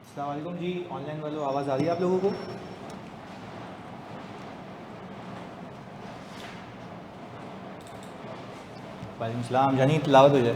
अस्सलाम वालेकुम जी। ऑनलाइन वालों, आवाज़ आ रही है आप लोगों को? वालेकुम सलाम। जानी तिलावत हो जाए।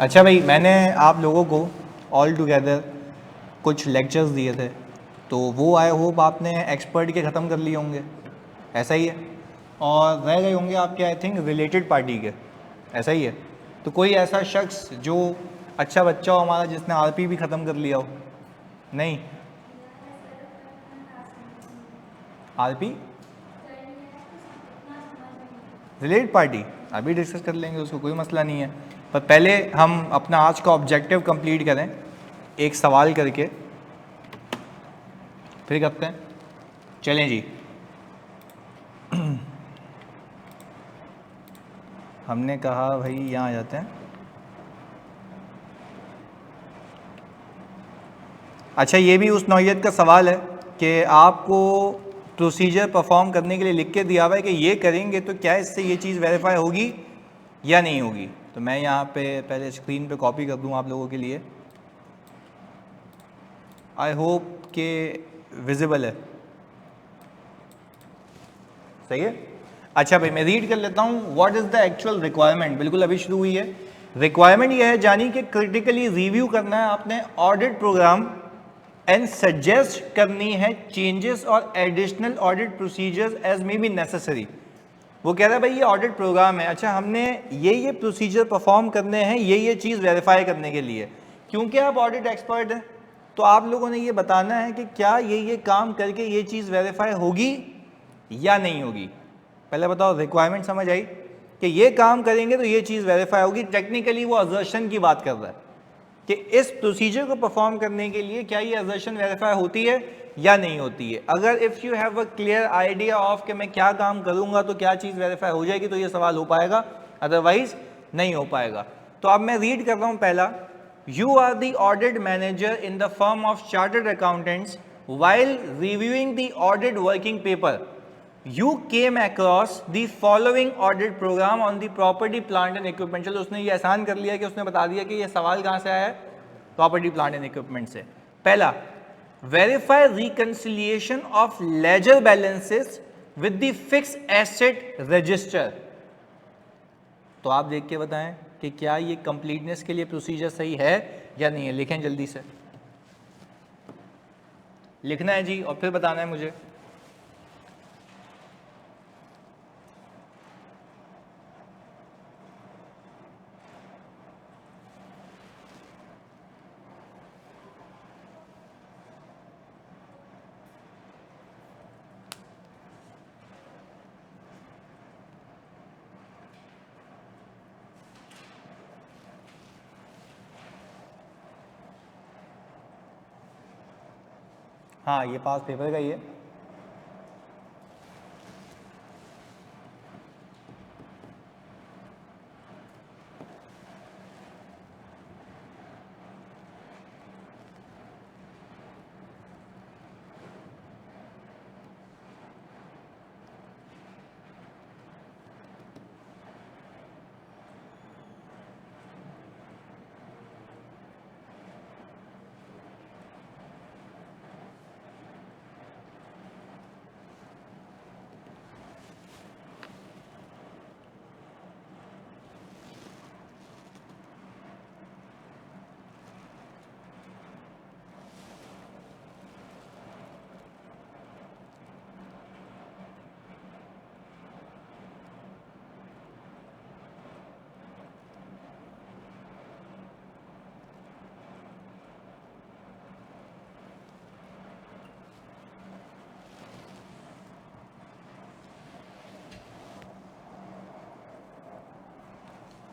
अच्छा भाई, मैंने आप लोगों को ऑल टुगेदर कुछ लेक्चर्स दिए थे, तो वो आई होप आपने एक्सपर्ट के ख़त्म कर लिए होंगे, ऐसा ही है। और रह गए होंगे आपके आई थिंक रिलेटेड पार्टी के, ऐसा ही है। तो कोई ऐसा शख्स जो अच्छा बच्चा हो हमारा जिसने आरपी भी ख़त्म कर लिया हो? नहीं, आरपी रिलेटेड पार्टी अभी डिस्कस कर लेंगे, उसको कोई मसला नहीं है। पर पहले हम अपना आज का ऑब्जेक्टिव कंप्लीट करें एक सवाल करके, फिर करते हैं। चलें जी। हमने कहा भाई यहाँ आ जाते हैं। अच्छा, ये भी उस नौइयत का सवाल है कि आपको प्रोसीजर परफॉर्म करने के लिए लिख के दिया हुआ है कि ये करेंगे तो क्या इससे ये चीज़ वेरीफाई होगी या नहीं होगी। तो मैं यहाँ पे पहले स्क्रीन पे कॉपी कर दूँ आप लोगों के लिए। आई होप के विजिबल है, सही है। अच्छा भाई, मैं रीड कर लेता हूँ। What is the actual requirement. बिल्कुल अभी शुरू हुई है। रिक्वायरमेंट यह है जानी कि क्रिटिकली रिव्यू करना है आपने ऑडिट प्रोग्राम एंड सजेस्ट करनी है चेंजेस और additional audit procedures as may be necessary. वो कह रहा है भाई ये ऑडिट प्रोग्राम है, अच्छा हमने ये प्रोसीजर परफॉर्म करने हैं, ये चीज़ वेरीफाई करने के लिए। क्योंकि आप ऑडिट एक्सपर्ट हैं तो आप लोगों ने ये बताना है कि क्या ये काम करके ये चीज़ वेरीफाई होगी या नहीं होगी। पहले बताओ, रिक्वायरमेंट समझ आई कि ये काम करेंगे तो ये चीज़ वेरीफाई होगी। टेक्निकली वो असर्शन की बात कर रहा है कि इस प्रोसीजर को परफॉर्म करने के लिए क्या ये असर्शन वेरीफाई होती है या नहीं होती है। अगर if you have a clear idea of कि मैं क्या काम करूंगा तो क्या चीज़ वेरीफाई हो जाएगी तो ये सवाल हो पाएगा, अदरवाइज नहीं हो पाएगा। तो अब मैं रीड कर रहा हूं पहला। You are the audit manager in the firm of chartered accountants while reviewing the audit working paper you came across the following audit program on the property plant and equipment. चलो उसने ये आसान कर लिया कि उसने बता दिया कि ये सवाल कहाँ से आया है, प्रॉपर्टी प्लांट एंड इक्विपमेंट से। पहला, verify reconciliation of ledger balances with the fix asset register. तो आप देख के बताएं कि क्या ये कंप्लीटनेस के लिए प्रोसीजर सही है या नहीं है। लिखें जल्दी से, लिखना है जी और फिर बताना है मुझे। हाँ, ये पास पेपर का ही है।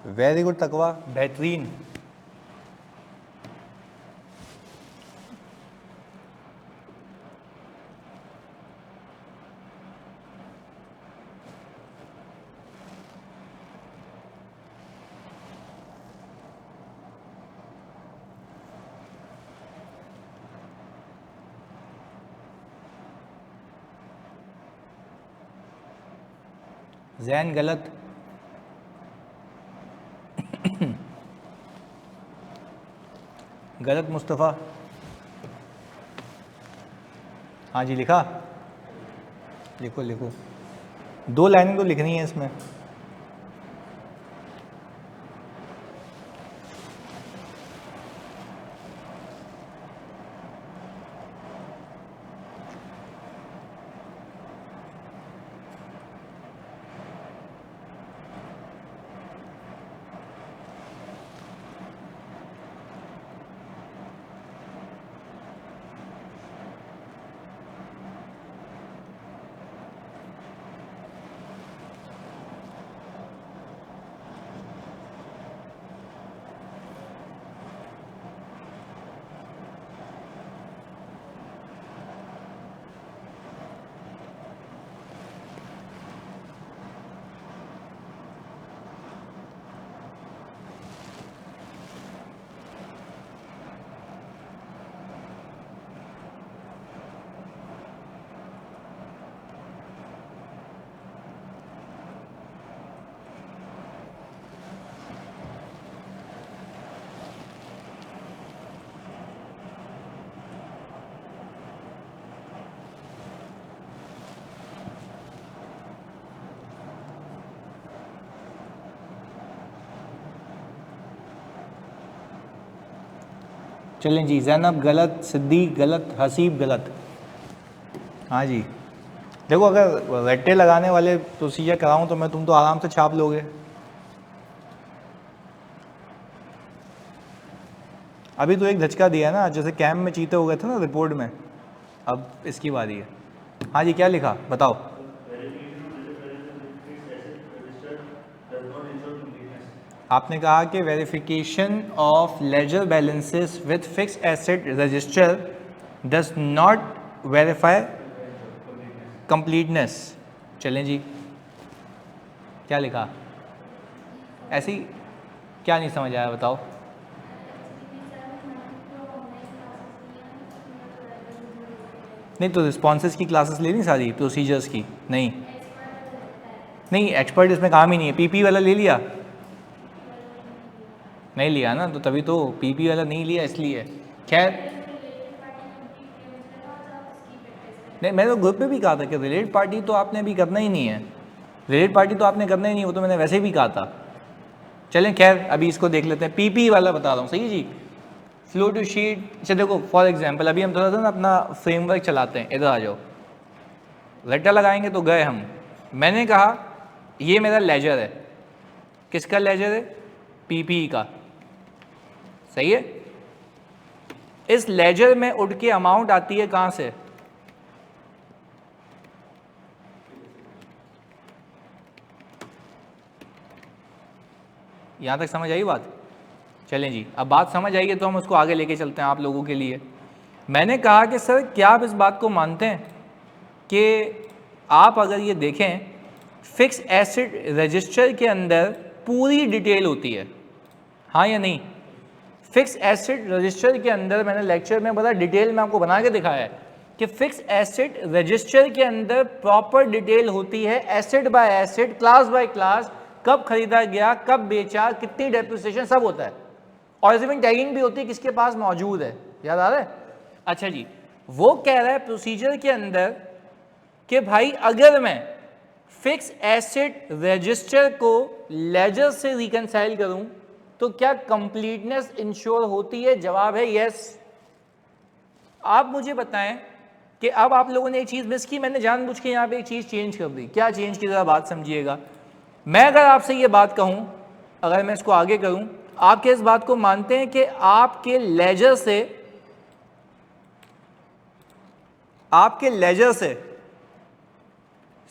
वेरी गुड तकवा, बेहतरीन। जैन गलत, गलत मुस्तफ़ा, हाँ जी लिखा, लिखो लिखो, 2 लाइनें तो लिखनी है इसमें। चलें जी, जैनब गलत, सिद्दीक गलत, हसीब गलत। हाँ जी, देखो अगर रट्टे लगाने वाले प्रोसीजर कराऊं तो मैं तुम तो आराम से छाप लोगे। अभी तो एक धचका दिया है ना, जैसे कैम्प में चीते हो गए थे ना रिपोर्ट में, अब इसकी बारी है। हाँ जी, क्या लिखा बताओ। आपने कहा कि verification of ledger balances with fix asset register does not verify completeness. चलें जी, क्या लिखा, ऐसी क्या नहीं समझ आया बताओ। नहीं तो रिस्पॉन्सेस की क्लासेस लेनी सारी प्रोसीजर्स की, नहीं नहीं एक्सपर्ट इसमें काम ही नहीं है। पीपी वाला ले लिया, नहीं लिया ना, तो तभी तो पीपी वाला नहीं लिया इसलिए। खैर नहीं, मैंने तो ग्रुप पे भी कहा था कि रिलेटेड पार्टी तो आपने अभी करना ही नहीं है, रिलेटेड पार्टी तो आपने करना ही नहीं, वो तो मैंने वैसे भी कहा था। चलें खैर अभी इसको देख लेते हैं। पीपी वाला बता रहा हूँ, सही है जी। फ्लो टू शीट, अच्छा देखो फॉर एग्जांपल अभी हम थोड़ा सा ना अपना फ्रेमवर्क चलाते हैं, इधर आ जाओ। रट्टा लगाएंगे तो गए हम। मैंने कहा ये मेरा लेजर है, किसका लेजर है, पीपी का, सही है। इस लेजर में उठ के अमाउंट आती है कहां से, यहां तक समझ आई बात। चलें जी, अब बात समझ आएगी तो हम उसको आगे लेके चलते हैं आप लोगों के लिए। मैंने कहा कि सर क्या आप इस बात को मानते हैं कि आप अगर ये देखें फिक्स एसेट रजिस्टर के अंदर पूरी डिटेल होती है, हाँ या नहीं। फिक्स एसेट रजिस्टर के अंदर मैंने लेक्चर में बड़ा डिटेल में आपको बना के दिखाया है कि फिक्स एसेट रजिस्टर के अंदर प्रॉपर डिटेल होती है, asset by asset, class by class, कब खरीदा गया, कब बेचा, कितनी डेप्रिसिएशन, सब होता है। और इसमें टैगिंग भी होती है किसके पास मौजूद है, याद आ रहा है। अच्छा जी, वो कह रहा है प्रोसीजर के अंदर कि भाई अगर मैं फिक्स एसेट रजिस्टर को लेजर से रिकंसाइल करूं तो क्या कंप्लीटनेस इंश्योर होती है, जवाब है यस। आप मुझे बताएं कि अब आप लोगों ने एक चीज मिस की, मैंने जानबूझ के यहां पे एक चीज चेंज कर दी। क्या चेंज की, जरा बात समझिएगा। मैं अगर आपसे ये बात कहूं, अगर मैं इसको आगे करूं, आपके इस बात को मानते हैं कि आपके लेजर से, आपके लेजर से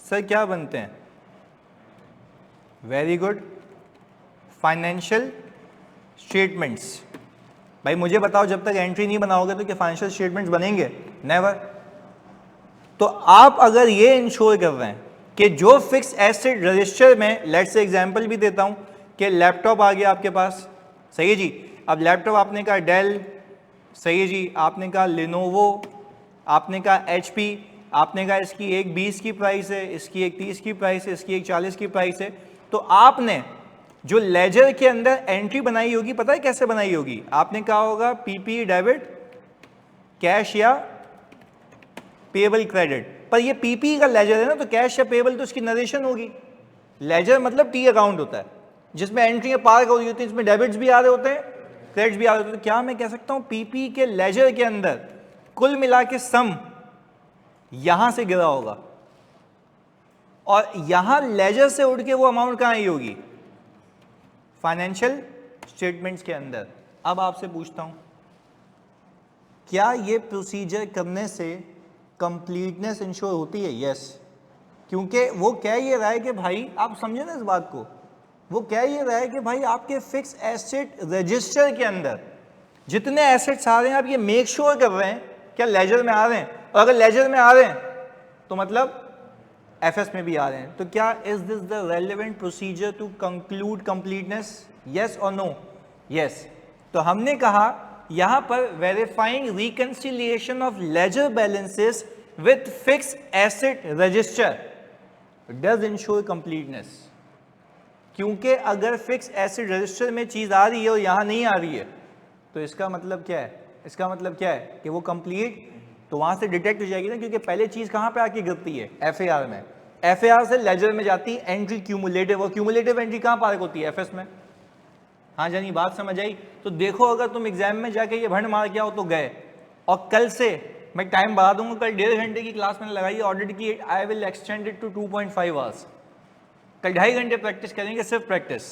सर क्या बनते हैं, वेरी गुड, फाइनेंशियल स्टेटमेंट्स। भाई मुझे बताओ जब तक एंट्री नहीं बनाओगे तो क्या फाइनेंशियल स्टेटमेंट्स बनेंगे, नेवर। तो आप अगर ये इंश्योर कर रहे हैं कि जो फिक्स एसेट रजिस्टर में, लेट्स से एग्जांपल भी देता हूं कि लैपटॉप आ गया आपके पास, सही है जी। अब लैपटॉप आपने कहा डेल, सही है जी, आपने कहा लिनोवो, आपने कहा एचपी, आपने कहा इसकी एक 20 की प्राइस है, इसकी एक 30 की प्राइस है, इसकी एक 40 की प्राइस है, तो आपने जो लेजर के अंदर एंट्री बनाई होगी, पता है कैसे बनाई होगी? आपने कहा होगा पीपी डेबिट, कैश या पेबल क्रेडिट। पर ये पीपी का लेजर है ना, तो कैश या पेबल तो इसकी नरेशन होगी। लेजर मतलब टी अकाउंट होता है जिसमें एंट्री पार हो रही होती है, इसमें डेबिट्स भी आ रहे होते हैं, क्रेडिट्स भी आ रहे होते हैं। तो क्या मैं कह सकता हूं पीपी के लेजर के अंदर कुल मिला के सम यहां से गिरा होगा और यहां लेजर से उठ के वो अमाउंट कहां आई होगी? फाइनेंशियल स्टेटमेंट्स के अंदर। अब आपसे पूछता हूं, क्या ये प्रोसीजर करने से कंप्लीटनेस इंश्योर होती है? यस, क्योंकि वो कह ये रहा है कि भाई आप समझे ना इस बात को, वो कह ये रहा है कि भाई आपके फिक्स एसेट रजिस्टर के अंदर जितने एसेट्स आ रहे हैं आप ये मेक श्योर कर रहे हैं क्या लेजर में आ रहे हैं, और अगर लेजर में आ रहे हैं तो मतलब एफएस में भी आ रहे हैं। तो क्या is this the relevant procedure to conclude completeness? Yes और नो? यस। तो हमने कहा यहां पर verifying reconciliation of ledger balances with fix asset register does ensure completeness, क्योंकि अगर फिक्स एसेट रजिस्टर में चीज आ रही है और यहां नहीं आ रही है तो इसका मतलब क्या है? इसका मतलब क्या है कि वो कंप्लीट तो वहां से डिटेक्ट हो जाएगी ना, क्योंकि पहले चीज कहां पे आके गिरती है? एफएआर में। एफएआर से लेजर में जाती है एंट्री क्यूमुलेटिव, और क्यूमुलेटिव एंट्री कहां पार्क होती है? एफएस में। हाँ जानी बात समझ आई? तो देखो अगर तुम एग्जाम में जाके ये भंड मार के आओ तो गए। और कल से मैं टाइम बढ़ा दूंगा, कल 1.5 घंटे की क्लास मैंने लगाई ऑडिट की, I will extend it to 2.5 hours. कल 2.5 घंटे प्रैक्टिस करेंगे, सिर्फ प्रैक्टिस।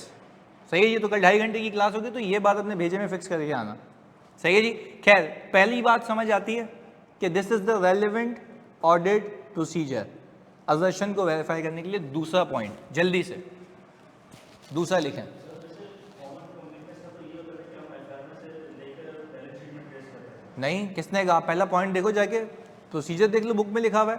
सही है जी? तो कल 2.5 घंटे की क्लास होगी, तो ये बात अपने भेजे में फिक्स करके आना। सही है जी? खैर, पहली बात समझ आती है कि this is the relevant audit procedure assertion को वेरीफाई करने के लिए। दूसरा पॉइंट जल्दी से दूसरा लिखें। नहीं, किसने कहा? पहला पॉइंट देखो जाके, प्रोसीजर देख लो, बुक में लिखा हुआ है।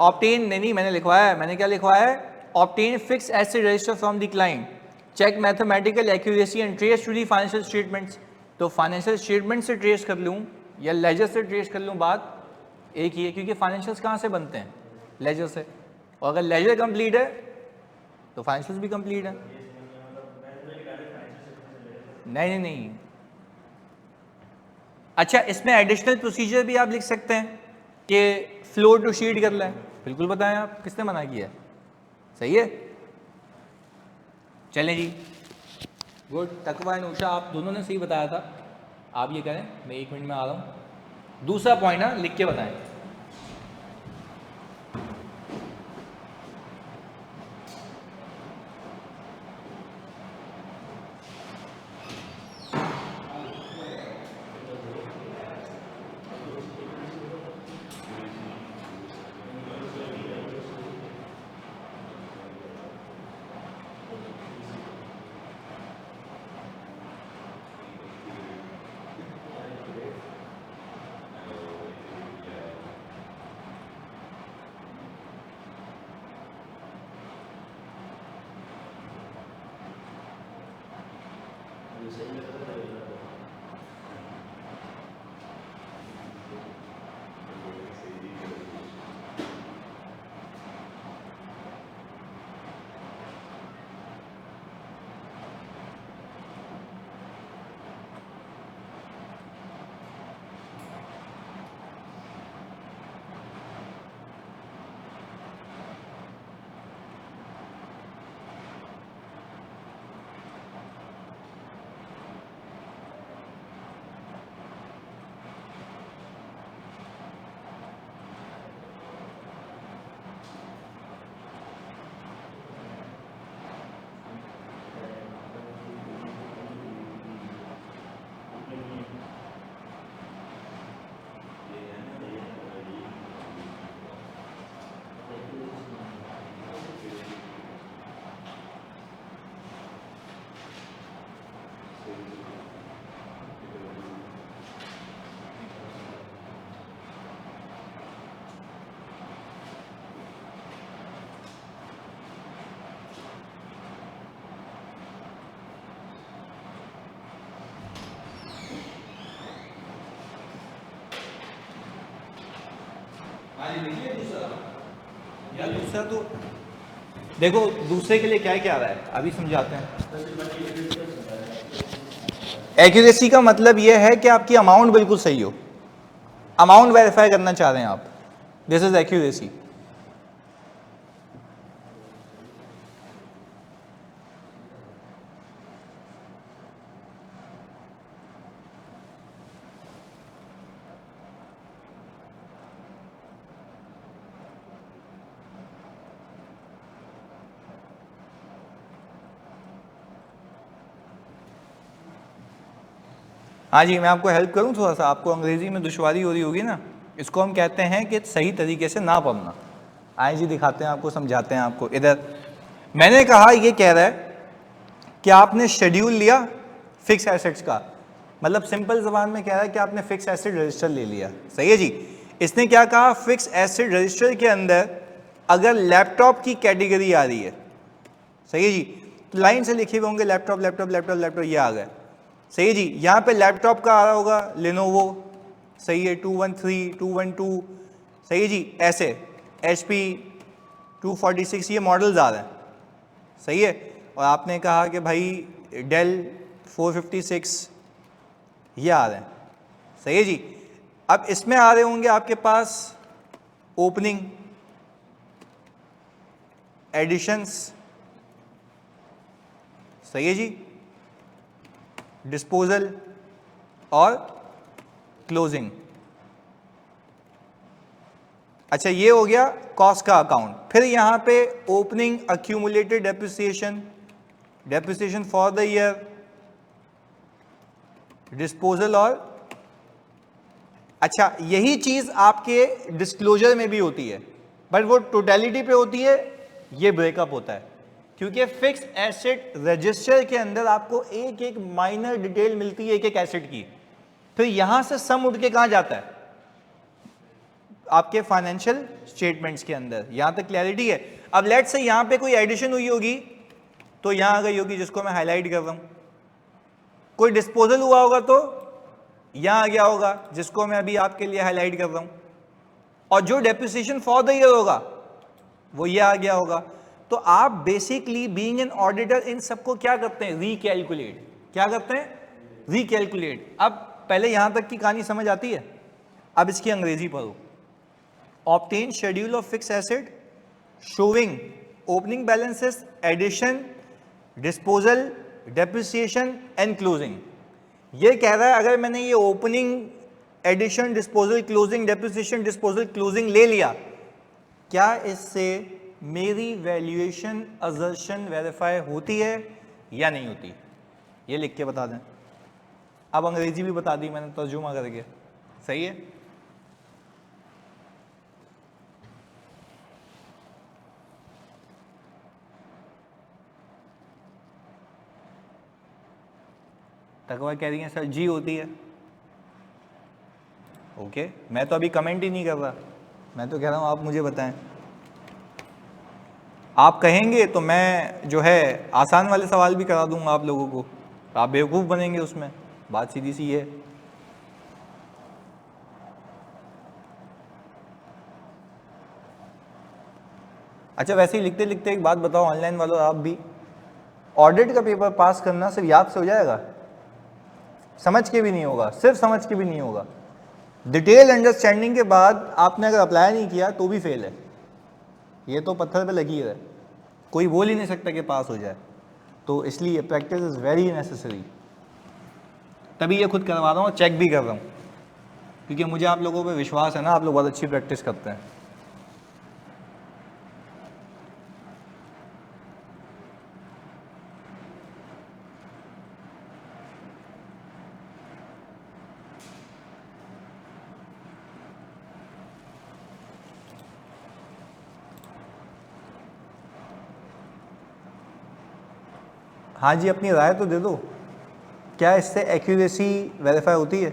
ऑब्टेन नहीं, मैंने लिखवाया है। मैंने क्या लिखवाया है? Obtain fix asset register from the client, check mathematical accuracy and trace to the financial statements. तो फाइनेंशियल स्टेटमेंट से ट्रेस कर लूँ या लेजर से ट्रेस कर लूँ, बात एक ही है, क्योंकि फाइनेंशियल्स कहाँ से बनते हैं? लेजर से। और अगर लेजर कंप्लीट है तो फाइनेंशियल्स भी कंप्लीट है। नहीं नहीं नहीं, अच्छा इसमें एडिशनल प्रोसीजर भी आप लिख सकते हैं कि फ्लो टू शीट कर लें। बिल्कुल बताएं आप, किसने मना किया? सही है, चलें जी। गुड। तकवा एंड उषा, आप दोनों ने सही बताया था। आप ये करें, मैं 1 मिनट में आ रहा हूँ। दूसरा पॉइंट ना लिख के बताएं। लिखिए दूसरा, या दूसरा तो देखो दूसरे के लिए क्या क्या आ रहा है अभी समझाते हैं। एक्यूरेसी का मतलब यह है कि आपकी अमाउंट बिल्कुल सही हो, अमाउंट वेरीफाई करना चाह रहे हैं आप, दिस इज एक्यूरेसी। हाँ जी, मैं आपको हेल्प करूँ थोड़ा सा, आपको अंग्रेजी में दुश्वारी हो रही होगी ना, इसको हम कहते हैं कि सही तरीके से ना पढ़ना। आए जी दिखाते हैं आपको, समझाते हैं आपको। इधर मैंने कहा, ये कह रहा है कि आपने शेड्यूल लिया फिक्स एसेट्स का, मतलब सिंपल जबान में कह रहा है कि आपने फिक्स एसेट रजिस्टर ले लिया, सही है जी। इसने क्या कहा, फिक्स एसेट रजिस्टर के अंदर अगर लैपटॉप की कैटेगरी आ रही है, सही है जी, तो लाइन से लिखे हुए होंगे लैपटॉप लैपटॉप लैपटॉप लैपटॉप, ये आ गए, सही है जी। यहाँ पे लैपटॉप का आ रहा होगा लेनोवो, सही है, 213 212, सही है जी, ऐसे HP 246, ये मॉडल्स आ रहे हैं, सही है। और आपने कहा कि भाई डेल 456, ये आ रहे हैं, सही है जी। अब इसमें आ रहे होंगे आपके पास ओपनिंग, एडिशंस, सही है जी, डिस्पोजल और क्लोजिंग। अच्छा, ये हो गया कॉस्ट का अकाउंट। फिर यहां पे opening, accumulated depreciation, depreciation for the year, disposal और, अच्छा यही चीज आपके डिस्क्लोजर में भी होती है, बट वो टोटलिटी पे होती है, ये ब्रेकअप होता है, क्योंकि फिक्स एसेट रजिस्टर के अंदर आपको एक एक माइनर डिटेल मिलती है एक एक एसेट की। फिर यहां से सम उठ के कहां जाता है, आपके फाइनेंशियल स्टेटमेंट्स के अंदर। यहां तक क्लैरिटी है। अब लेट से यहां पे कोई एडिशन हुई होगी तो यहां आ गई होगी, जिसको मैं हाईलाइट कर रहा हूं। कोई डिस्पोजल हुआ होगा तो यहां आ गया होगा, जिसको मैं अभी आपके लिए हाईलाइट कर रहा हूं। और जो डेप्रिसिएशन फॉर द ईयर होगा वो ये आ गया होगा। तो आप basically being an auditor in सबको क्या करते हैं, रिकैलकुलेट। क्या करते हैं, रिकैलकुलेट। अब पहले यहां तक की कहानी समझ आती है, अब इसकी अंग्रेजी पढ़ो। Obtain schedule of fix asset showing opening balances, addition, disposal, depreciation and closing. ये कह रहा है अगर मैंने ये opening, addition, disposal, closing, depreciation, disposal, closing ले लिया, क्या इससे मेरी वैल्यूएशन असर्शन वेरीफाई होती है या नहीं होती, ये लिख के बता दें। अब अंग्रेजी भी बता दी मैंने तर्जुमा करके, सही है। तकवा कह रही है सर जी होती है, ओके। मैं तो अभी कमेंट ही नहीं कर रहा, मैं तो कह रहा हूं आप मुझे बताएं। आप कहेंगे तो मैं जो है आसान वाले सवाल भी करा दूंगा आप लोगों को, आप बेवकूफ़ बनेंगे उसमें, बात सीधी सी है। अच्छा, वैसे ही लिखते लिखते एक बात बताओ ऑनलाइन वालों, आप भी, ऑडिट का पेपर पास करना सिर्फ याद से हो जाएगा, समझ के भी नहीं होगा, सिर्फ समझ के भी नहीं होगा। डिटेल अंडरस्टैंडिंग के बाद आपने अगर अप्लाई नहीं किया तो भी फेल है, ये तो पत्थर पे लगी है, कोई बोल ही नहीं सकता कि पास हो जाए। तो इसलिए प्रैक्टिस इज़ वेरी नेसेसरी। तभी ये खुद करवा रहा हूँ, चेक भी कर रहा हूँ, क्योंकि मुझे आप लोगों पे विश्वास है ना, आप लोग बहुत अच्छी प्रैक्टिस करते हैं। हाँ जी, अपनी राय तो दे दो, क्या इससे एक्यूरेसी वेरीफाई होती है?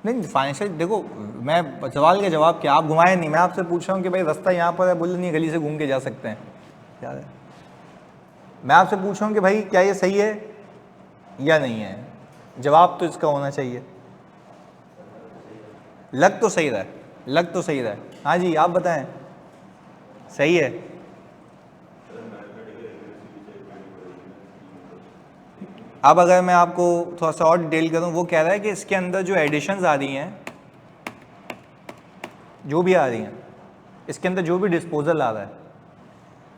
नहीं, फाइनेंशियल देखो, मैं सवाल का जवाब क्या, आप घुमाए नहीं, मैं आपसे पूछ रहा हूँ कि भाई रास्ता यहाँ पर है, बोले नहीं गली से घूम के जा सकते हैं, क्या है? मैं आपसे पूछ रहा हूँ कि भाई क्या ये सही है या नहीं है, जवाब तो इसका होना चाहिए। लग तो सही रहा है, लग तो सही रहा है। हाँ जी आप बताएं, सही है। अब अगर मैं आपको थोड़ा सा और डिटेल करूं, वो कह रहा है कि इसके अंदर जो एडिशंस आ रही हैं, जो भी आ रही हैं, इसके अंदर जो भी डिस्पोजल आ रहा है,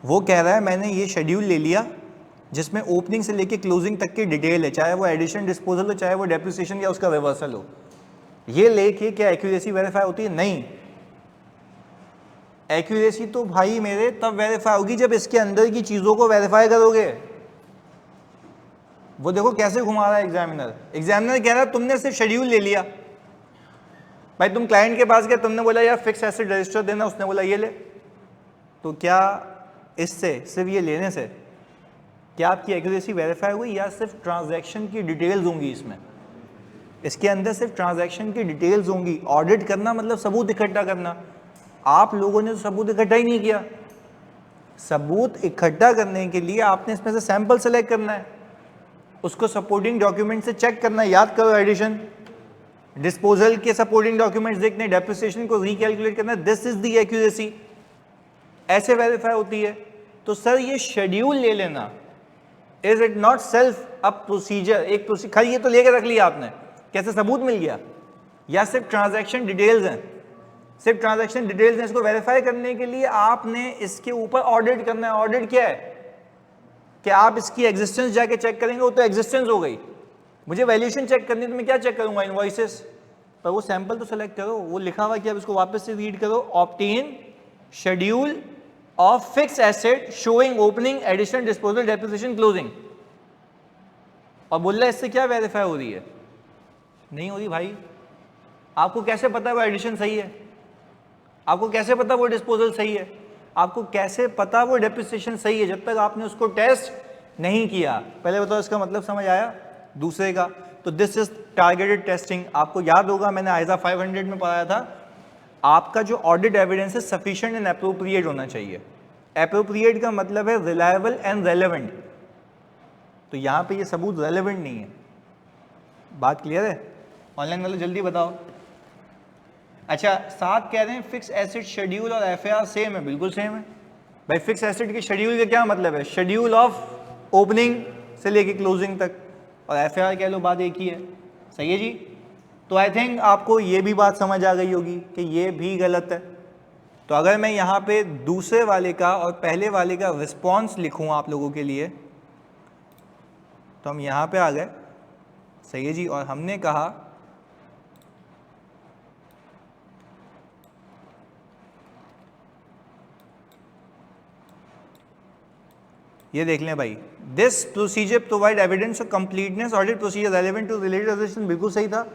वो कह रहा है मैंने ये शेड्यूल ले लिया जिसमें ओपनिंग से लेके क्लोजिंग तक की डिटेल है, चाहे वो एडिशन डिस्पोजल हो, चाहे वो डेप्रिसिएशन या उसका रिवर्सल हो। ये लेके क्या एक्यूरेसी वेरीफाई होती है? नहीं। एक्यूरेसी तो भाई मेरे तब वेरीफाई होगी जब इसके अंदर की चीज़ों को वेरीफाई करोगे। वो देखो कैसे घुमा रहा है एग्जामिनर। एग्जामिनर कह रहा है तुमने सिर्फ शेड्यूल ले लिया, भाई तुम क्लाइंट के पास गए, तुमने बोला यार फिक्स एसेट रजिस्टर देना, उसने बोला ये ले। तो क्या इससे, सिर्फ ये लेने से क्या आपकी एक्यूरेसी वेरीफाई हुई, या सिर्फ ट्रांजैक्शन की डिटेल्स होंगी? इसमें इसके अंदर सिर्फ ट्रांजैक्शन की डिटेल्स होंगी। ऑडिट करना मतलब सबूत इकट्ठा करना। आप लोगों ने तो सबूत इकट्ठा ही नहीं किया। सबूत इकट्ठा करने के लिए आपने इसमें से सैंपल सेलेक्ट करना है, उसको सपोर्टिंग डॉक्यूमेंट से चेक करना है। याद करो, एडिशन डिस्पोजल के सपोर्टिंग डॉक्यूमेंट्स देखने, डेप्रिसिएशन को रिकैलकुलेट करना, दिस इज द एक्यूरेसी। ऐसे वेरीफाई होती है। तो सर ये शेड्यूल ले लेना, is it not self a procedure? एक प्रोसीजर खाली ये तो लेके रख लिया आपने, कैसे सबूत मिल गया? या सिर्फ ट्रांजैक्शन डिटेल्स हैं? सिर्फ ट्रांजैक्शन डिटेल्स हैं। इसको वेरीफाई करने के लिए आपने इसके ऊपर ऑडिट करना है। ऑडिट क्या है? कि आप इसकी एग्जिस्टेंस जाके चेक करेंगे, वो तो एग्जिस्टेंस हो गई। मुझे वैल्यूएशन चेक करनी है तो मैं क्या चेक करूंगा? इनवॉइसेस। पर वो सैंपल तो सेलेक्ट करो, वो लिखा हुआ कि आप इसको वापस से रीड करो। Obtain schedule of fix asset showing opening, addition, disposal, depreciation, closing. और बोल रहा है इससे क्या वेरीफाई हो रही है? नहीं हो रही भाई। आपको कैसे पता वो एडिशन सही है? आपको कैसे पता वो डिस्पोजल सही है? आपको कैसे पता वो डेप्रिसिएशन सही है? जब तक आपने उसको टेस्ट नहीं किया। पहले बताओ इसका मतलब समझ आया? दूसरे का तो दिस इज टारगेटेड टेस्टिंग। आपको याद होगा मैंने आइजा 500 में पढ़ाया था, आपका जो ऑडिट एविडेंस है सफिशिएंट एंड एप्रोप्रिएट होना चाहिए। एप्रोप्रिएट का मतलब है रिलायबल एंड रेलेवेंट। तो यहाँ पे ये सबूत रेलेवेंट नहीं है। बात क्लियर है? ऑनलाइन वाले जल्दी बताओ। अच्छा, साथ कह रहे हैं फिक्स एसेट शेड्यूल और एफएआर सेम है। बिल्कुल सेम है भाई। फिक्स एसेट के शेड्यूल का क्या मतलब है? शेड्यूल ऑफ ओपनिंग से लेके क्लोजिंग तक, और एफएआर कह लो, बात एक ही है। सही है जी? तो आई थिंक आपको ये भी बात समझ आ गई होगी कि ये भी गलत है। तो अगर मैं यहाँ पे दूसरे वाले का और पहले वाले का रिस्पॉन्स लिखूँ आप लोगों के लिए, तो हम यहाँ पे आ गए। सही है जी? और हमने कहा ये देख लें भाई, this procedure provide evidence of completeness, audit procedure relevant to related transaction, बिल्कुल सही था।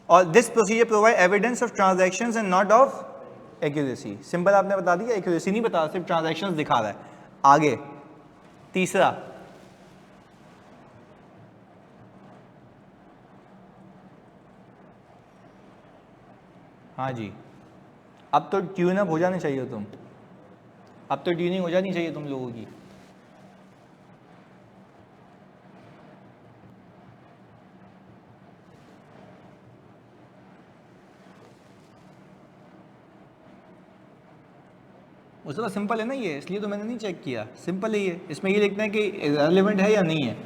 और this procedure provide evidence of transactions and not of accuracy. Simple आपने बता दिया, एक्यूरेसी नहीं बता, सिर्फ ट्रांजैक्शंस दिखा रहा है। आगे तीसरा, हाँ जी, अब तो ट्यून अप हो जानी चाहिए तुम, अब तो ट्यूनिंग हो जानी चाहिए तुम लोगों की। उसके बाद सिंपल है ना ये, इसलिए तो मैंने नहीं चेक किया। सिंपल है ये। इसमें ये लिखना है कि रेलेवेंट है या नहीं है।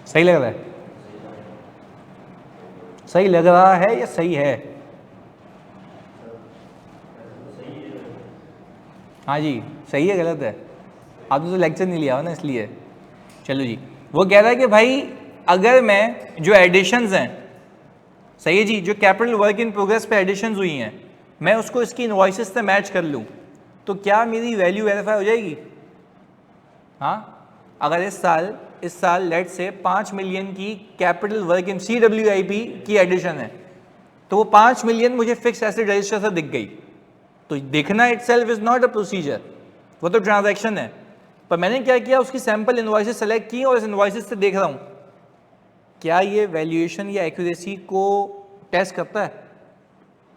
सही लग रहा है? सही लग रहा है या सही है? हाँ जी, सही है गलत है? आपने तो लेक्चर नहीं लिया हो ना, इसलिए। चलो जी, वो कह रहा है कि भाई अगर मैं जो एडिशंस हैं, सही है जी, जो कैपिटल वर्क इन प्रोग्रेस पे एडिशंस हुई हैं, मैं उसको इसकी इनवॉइसेस से मैच कर लूँ, तो क्या मेरी वैल्यू वेरीफाई हो जाएगी? हाँ, अगर इस साल लेट से 5 मिलियन की कैपिटल वर्क इन CWIP की एडिशन है, तो वो 5 मिलियन मुझे फिक्स एसेट रजिस्टर से दिख गई, तो देखना itself is not a procedure, वो तो ट्रांजैक्शन है। पर मैंने क्या किया, उसकी सैंपल इनवॉइसेस सेलेक्ट की और इस इनवॉइसेस से देख रहा हूँ क्या ये वैल्यूएशन या एक्यूरेसी को टेस्ट करता है,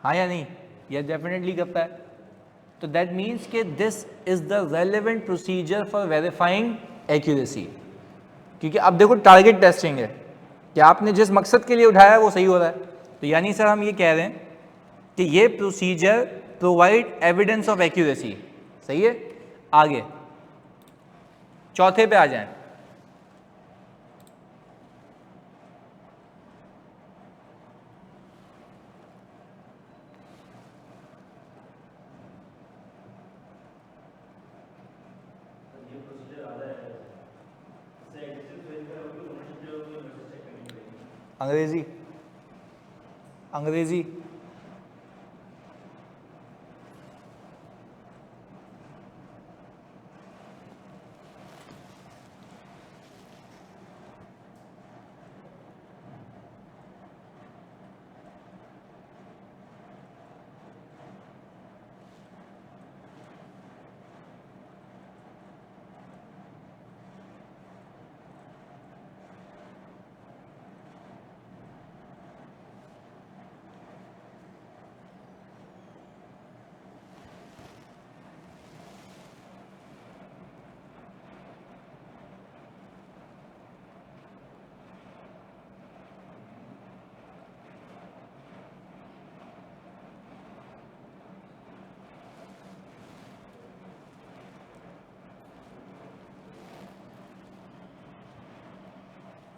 हाँ या नहीं, या डेफिनेटली करता है। तो दैट मीन्स कि this is the relevant procedure for verifying accuracy. क्योंकि अब देखो टारगेट टेस्टिंग है कि आपने जिस मकसद के लिए उठाया वो सही हो रहा है। तो यानी सर हम ये कह रहे हैं कि ये procedure provide evidence of accuracy, सही है। आगे चौथे पे आ जाएं। अंग्रेजी अंग्रेजी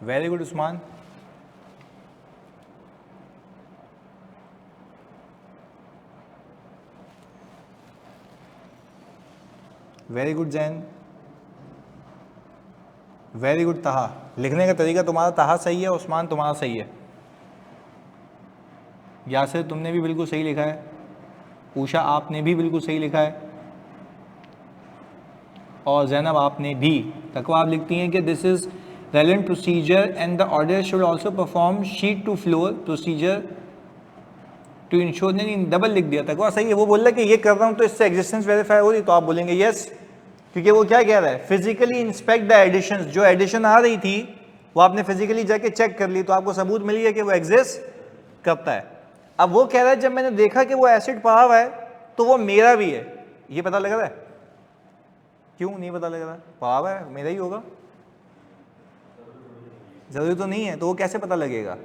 very good Usman. Very good Jain. Very good तहा। लिखने का तरीका तुम्हारा तहा सही है, उस्मान तुम्हारा सही है। यासिर तुमने भी बिल्कुल सही लिखा है, उषा आपने भी बिल्कुल सही लिखा है, और जैनब आपने भी। तकवा आप लिखती हैं कि this is relevant procedure and the order should also perform sheet to floor procedure to ensure। नहीं डबल लिख दिया, तकवा सही है। वो बोल रहा है कि ये कर रहा हूँ तो इससे एग्जिस्टेंस वेरीफाई हो रही, तो आप बोलेंगे यस, क्योंकि वो क्या कह रहा है, फिजिकली इंस्पेक्ट द एडिशंस। जो एडिशन आ रही थी वो आपने फिजिकली जाके चेक कर ली, तो आपको सबूत मिल गया कि वो एग्जिस्ट करता है। अब वो कह रहा है जब मैंने देखा कि वो एसिड पड़ा हुआ है तो वो मेरा भी है, ये पता लग रहा है? क्यों नहीं पता लग रहा है? पड़ा हुआ है, मेरा ही होगा, जरूरी तो नहीं है। तो वो कैसे पता लगेगा?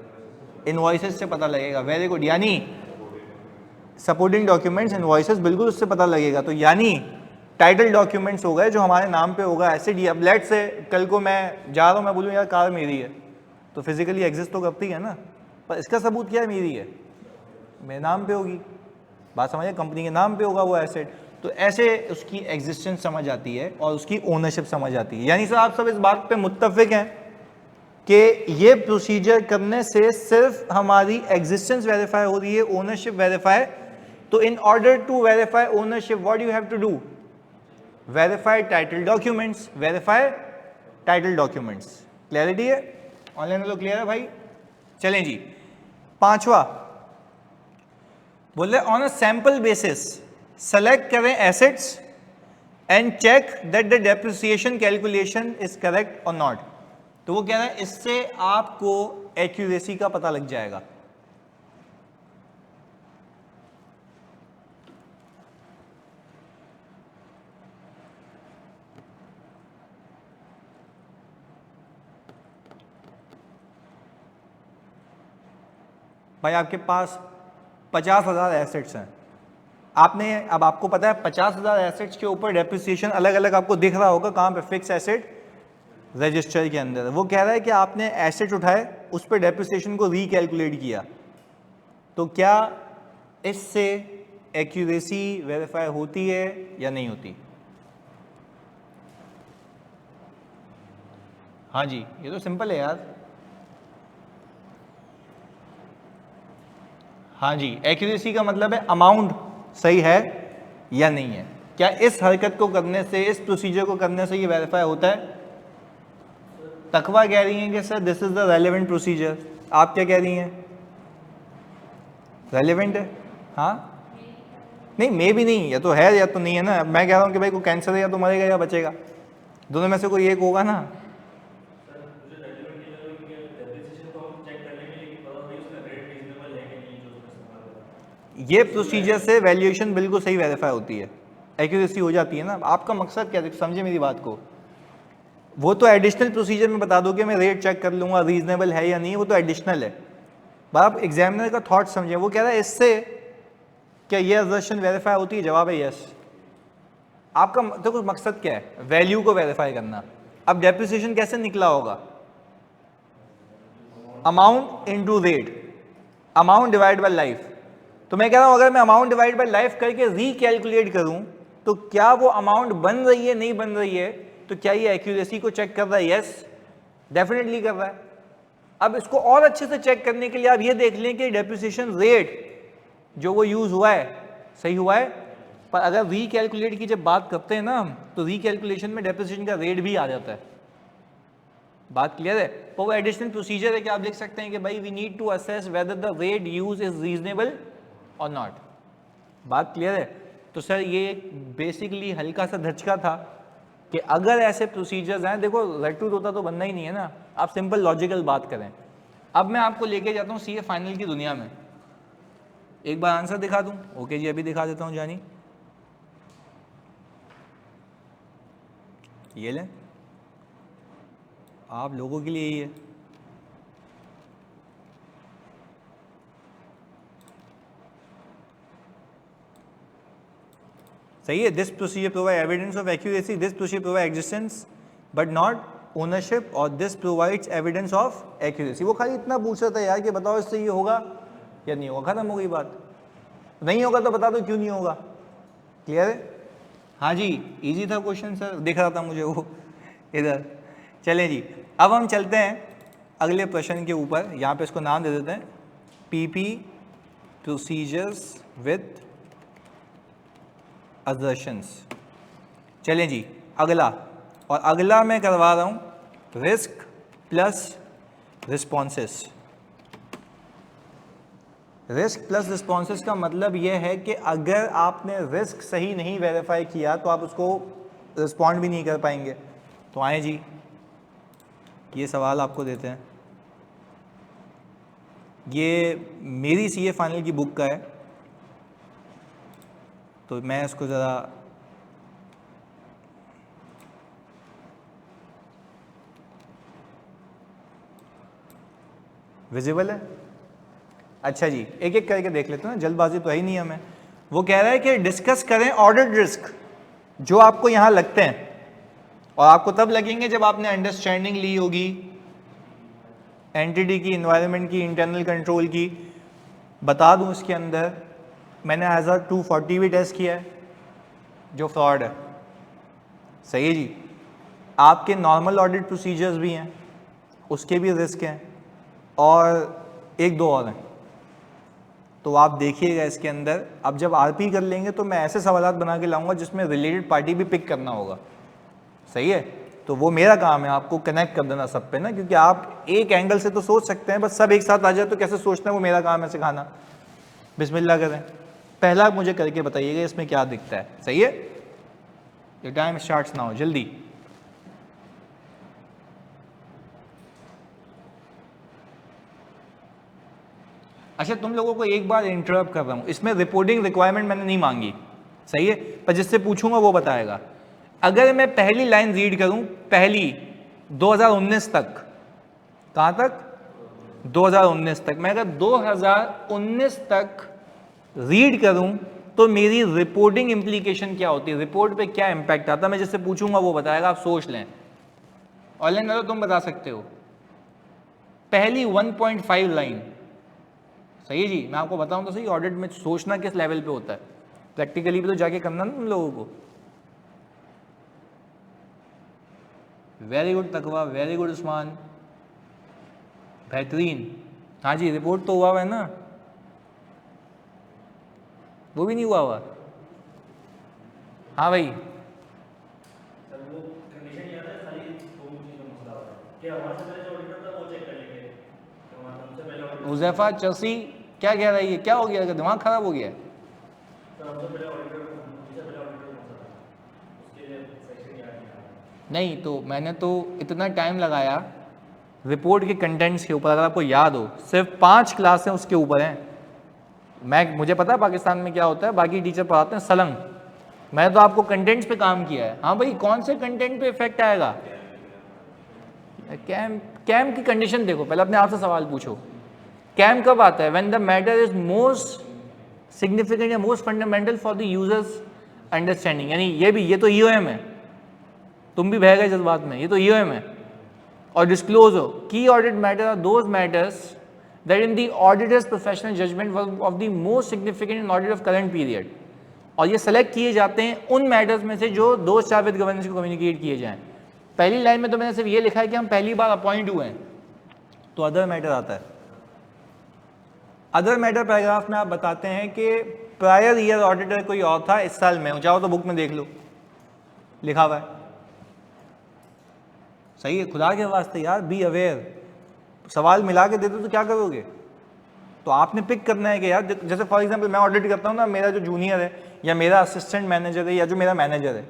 इनवॉइसेस से पता लगेगा। Very good. यानी सपोर्टिंग डॉक्यूमेंट्स, इनवॉइसेस, बिल्कुल उससे पता लगेगा। तो यानी टाइटल डॉक्यूमेंट्स हो गए जो हमारे नाम पे होगा एसिड। अब लेट से कल को मैं जा रहा हूँ, मैं बोलूँ यार कार मेरी है, तो फिजिकली एग्जिस्ट तो करती है ना, पर इसका सबूत क्या है, मेरी है, मेरे नाम पे होगी। बात समझिए, कंपनी के नाम पे होगा वो एसेट। तो ऐसे उसकी एग्जिस्टेंस समझ आती है और उसकी ओनरशिप समझ आती है। यानी सर आप सब इस बात पे मुत्तफिक हैं कि ये प्रोसीजर करने से सिर्फ हमारी एग्जिस्टेंस वेरीफाई हो रही है, ओनरशिप वेरीफाई। तो in order to verify ownership what you have to do, verify title documents, verify title documents. Clarity है? ऑनलाइन वालों क्लियर है भाई? चलें जी, पांचवा बोले on a sample basis select करें assets and check that the depreciation calculation is correct और नॉट। तो वो कह रहा है इससे आपको एक्यूरेसी का पता लग जाएगा। भाई आपके पास 50,000 एसेट्स हैं, आपने, अब आपको पता है 50,000 एसेट्स के ऊपर डेप्रिसिएशन अलग अलग आपको दिख रहा होगा, कहाँ पे, फिक्स एसेट रजिस्टर के अंदर। वो कह रहा है कि आपने एसेट उठाए, उस पर डेप्रिसिएशन को रीकैलकुलेट किया, तो क्या इससे एक्यूरेसी वेरीफाई होती है या नहीं होती? हाँ जी, ये तो सिंपल है यार। हाँ जी, एक्यूरेसी का मतलब है अमाउंट सही है या नहीं है। क्या इस हरकत को करने से, इस प्रोसीजर को करने से ये वेरीफाई होता है? तकवा कह रही हैं कि sir this is the relevant procedure. आप क्या कह रही हैं? रेलेवेंट है। हाँ नहीं, मे भी नहीं, या तो है या तो नहीं है ना। मैं कह रहा हूँ कि भाई को कैंसर है या तो मरेगा या बचेगा। दोनों में से कोई एक होगा ना। ये प्रोसीजर से वैल्यूएशन बिल्कुल सही वेरीफाई होती है, एक्यूरेसी हो जाती है ना। आपका मकसद क्या है, समझे मेरी बात को। वो तो एडिशनल प्रोसीजर में बता दोगे, मैं रेट चेक कर लूंगा रीजनेबल है या नहीं, वो तो एडिशनल है। आप एग्जामिनर का थॉट समझे, वो कह रहा है इससे क्या ये असर्शन वेरीफाई होती है, जवाब है यस। आपका तो कुछ मकसद क्या है, वैल्यू को वेरीफाई करना। अब डेप्रिसिएशन कैसे निकला होगा, amount into rate, amount divide by life. तो मैं कह रहा हूं अगर मैं अमाउंट डिवाइड बाय लाइफ करके रीकैलकुलेट करूं तो क्या वो अमाउंट बन रही है, नहीं बन रही है, तो क्या ये एक्यूरेसी को चेक कर रहा है, यस डेफिनेटली कर रहा है। अब इसको और अच्छे से चेक करने के लिए आप ये देख लें कि डेप्रिसिएशन रेट जो वो यूज हुआ है सही हुआ है। पर अगर रीकैलकुलेट की जब बात करते हैं ना हम, तो रीकैलकुलेशन में डेप्रिसिएशन का रेट भी आ जाता है। बात क्लियर है। तो वो एडिशनल प्रोसीजर है कि आप लिख सकते हैं कि भाई we need to assess whether the rate use is reasonable और नॉट। बात क्लियर है। तो सर ये एक बेसिकली हल्का सा धचका था कि अगर ऐसे प्रोसीजर्स हैं, देखो रट्टू तोता तो बनना ही नहीं है ना, आप सिंपल लॉजिकल बात करें। अब मैं आपको लेके जाता हूँ सीए फाइनल की दुनिया में, एक बार आंसर दिखा दूं। ओके जी, अभी दिखा देता हूँ जानी, ये लें आप लोगों के लिए ही है। सही है। This procedure provide evidence of accuracy, this procedure provide existence but not ownership, और this provides evidence of accuracy. वो खाली इतना पूछ रहा था यार कि बताओ इससे ये होगा या नहीं होगा, खत्म हो गई बात। नहीं होगा तो बता दो क्यों नहीं होगा। क्लियर है। हाँ जी, इजी था क्वेश्चन सर, दिख रहा था मुझे वो इधर। चलें जी, अब हम चलते हैं अगले प्रश्न के ऊपर। यहाँ पे इसको नाम दे देते हैं पीपी प्रोसीजर्स विथ असर्शंस। चलें जी अगला, और अगला मैं करवा रहा हूँ risk plus responses. Risk plus responses का मतलब यह है कि अगर आपने रिस्क सही नहीं वेरीफाई किया तो आप उसको रिस्पॉन्ड भी नहीं कर पाएंगे। तो आए जी, ये सवाल आपको देते हैं। ये मेरी सीए फाइनल की बुक का है, तो मैं इसको ज़रा विजिबल है। अच्छा जी, एक एक करके देख लेते हैं, जल्दबाजी तो है ही नहीं हमें। वो कह रहा है कि डिस्कस करें ऑर्डर्ड रिस्क जो आपको यहाँ लगते हैं, और आपको तब लगेंगे जब आपने अंडरस्टैंडिंग ली होगी एंटिटी की, इन्वायरमेंट की, इंटरनल कंट्रोल की। बता दूं इसके अंदर मैंने ISA 240 भी टेस्ट किया है जो फ्रॉड है। सही है जी। आपके नॉर्मल ऑडिट प्रोसीजर्स भी हैं, उसके भी रिस्क हैं, और एक दो और हैं। तो आप देखिएगा इसके अंदर। अब जब आरपी कर लेंगे तो मैं ऐसे सवालात बना के लाऊंगा जिसमें रिलेटेड पार्टी भी पिक करना होगा। सही है। तो वो मेरा काम है आपको कनेक्ट कर देना सब पे ना, क्योंकि आप एक एंगल से तो सोच सकते हैं, बस सब एक साथ आ जाए तो कैसे सोचना है वो मेरा काम है सिखाना। बिस्मिल्लाह करें। पहला मुझे करके बताइएगा इसमें क्या दिखता है। सही है। ये टाइम स्टार्ट्स नाउ, जल्दी। अच्छा, तुम लोगों को एक बार इंटरप्ट कर रहा हूं, इसमें रिपोर्टिंग रिक्वायरमेंट मैंने नहीं मांगी। सही है। पर जिससे पूछूंगा वो बताएगा। अगर मैं पहली लाइन रीड करूं, पहली 2019 तक, कहां तक, 2019 तक, मैं अगर 2019 तक रीड करूं तो मेरी रिपोर्टिंग इंप्लीकेशन क्या होती है, रिपोर्ट पे क्या इंपैक्ट आता है, मैं जिससे पूछूंगा वो बताएगा। आप सोच लें। ऑनलाइन करो, तुम बता सकते हो। पहली 1.5 लाइन। सही है जी। मैं आपको बताऊं तो सही, ऑडिट में सोचना किस लेवल पे होता है, प्रैक्टिकली भी तो जाके करना ना तुम लोगों को। वेरी गुड तकवा, वेरी गुड उस्मान, बेहतरीन। हाँ जी, रिपोर्ट तो हुआ है ना, वो भी नहीं हुआ हुआ। हाँ भाई, उज़ैफा चर्सी क्या कह रही है, क्या हो गया, दिमाग खराब हो गया है? नहीं तो मैंने तो इतना टाइम लगाया रिपोर्ट के कंटेंट्स के ऊपर, अगर आपको याद हो सिर्फ 5 क्लासें उसके ऊपर हैं। मुझे पता है पाकिस्तान में क्या होता है, बाकी टीचर पढ़ाते हैं सलंग, मैं तो आपको कंटेंट्स पे काम किया है। हाँ भाई, कौन से कंटेंट पे इफेक्ट आएगा? कैम की कंडीशन देखो, पहले अपने आप से सवाल पूछो, कैम कब आता है? When the matter is most significant या most fundamental for the users understanding. यानी ये तो ईओएम है, तुम भी बह गए जज्बात में, ये तो ईओएम है। और डिस्क्लोज हो की audit matter are those matters that in the auditor's professional judgement of the most significant in audit of current period. और ये सेलेक्ट किए जाते हैं उन मैटर्स में से जो दोस्त चार विद गवर्नेंस को कम्युनिकेट किए जाएं। पहली लाइन में तो मैंने सिर्फ ये लिखा है कि हम पहली बार अपॉइंट हुए हैं, तो अदर मैटर आता है। अदर मैटर पैराग्राफ में आप बताते हैं कि प्रायर ईयर ऑडिटर कोई और था, इस साल में जाओ तो बुक में देख लो, लिखा हुआ है। सही है, खुदा के वास्ते यार बी अवेयर। सवाल मिला के दे दो तो क्या करोगे? तो आपने पिक करना है कि यार जैसे फॉर एग्जांपल मैं ऑडिट करता हूँ ना, मेरा जो जूनियर है या मेरा असिस्टेंट मैनेजर है या जो मेरा मैनेजर है,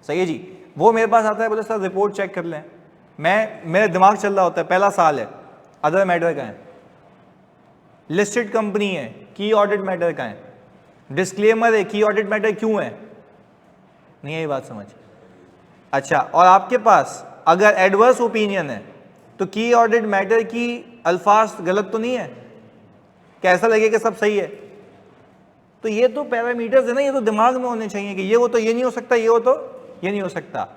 सही है जी, वो मेरे पास आता है, बोले सर रिपोर्ट चेक कर लें। मेरे दिमाग चल रहा होता है, पहला साल है, अदर मैटर का है, लिस्टेड कंपनी है, की ऑडिट मैटर का है, डिस्क्लेमर है, की ऑडिट मैटर क्यों है, नहीं है ये बात समझ? अच्छा, और आपके पास अगर एडवर्स ओपिनियन है तो की ऑडिट मैटर की अल्फाज गलत तो नहीं है, कैसा लगे कि सब सही है? तो ये तो पैरामीटर्स है ना, ये तो दिमाग में होने चाहिए कि ये वो तो ये नहीं हो सकता, ये वो तो ये नहीं हो सकता।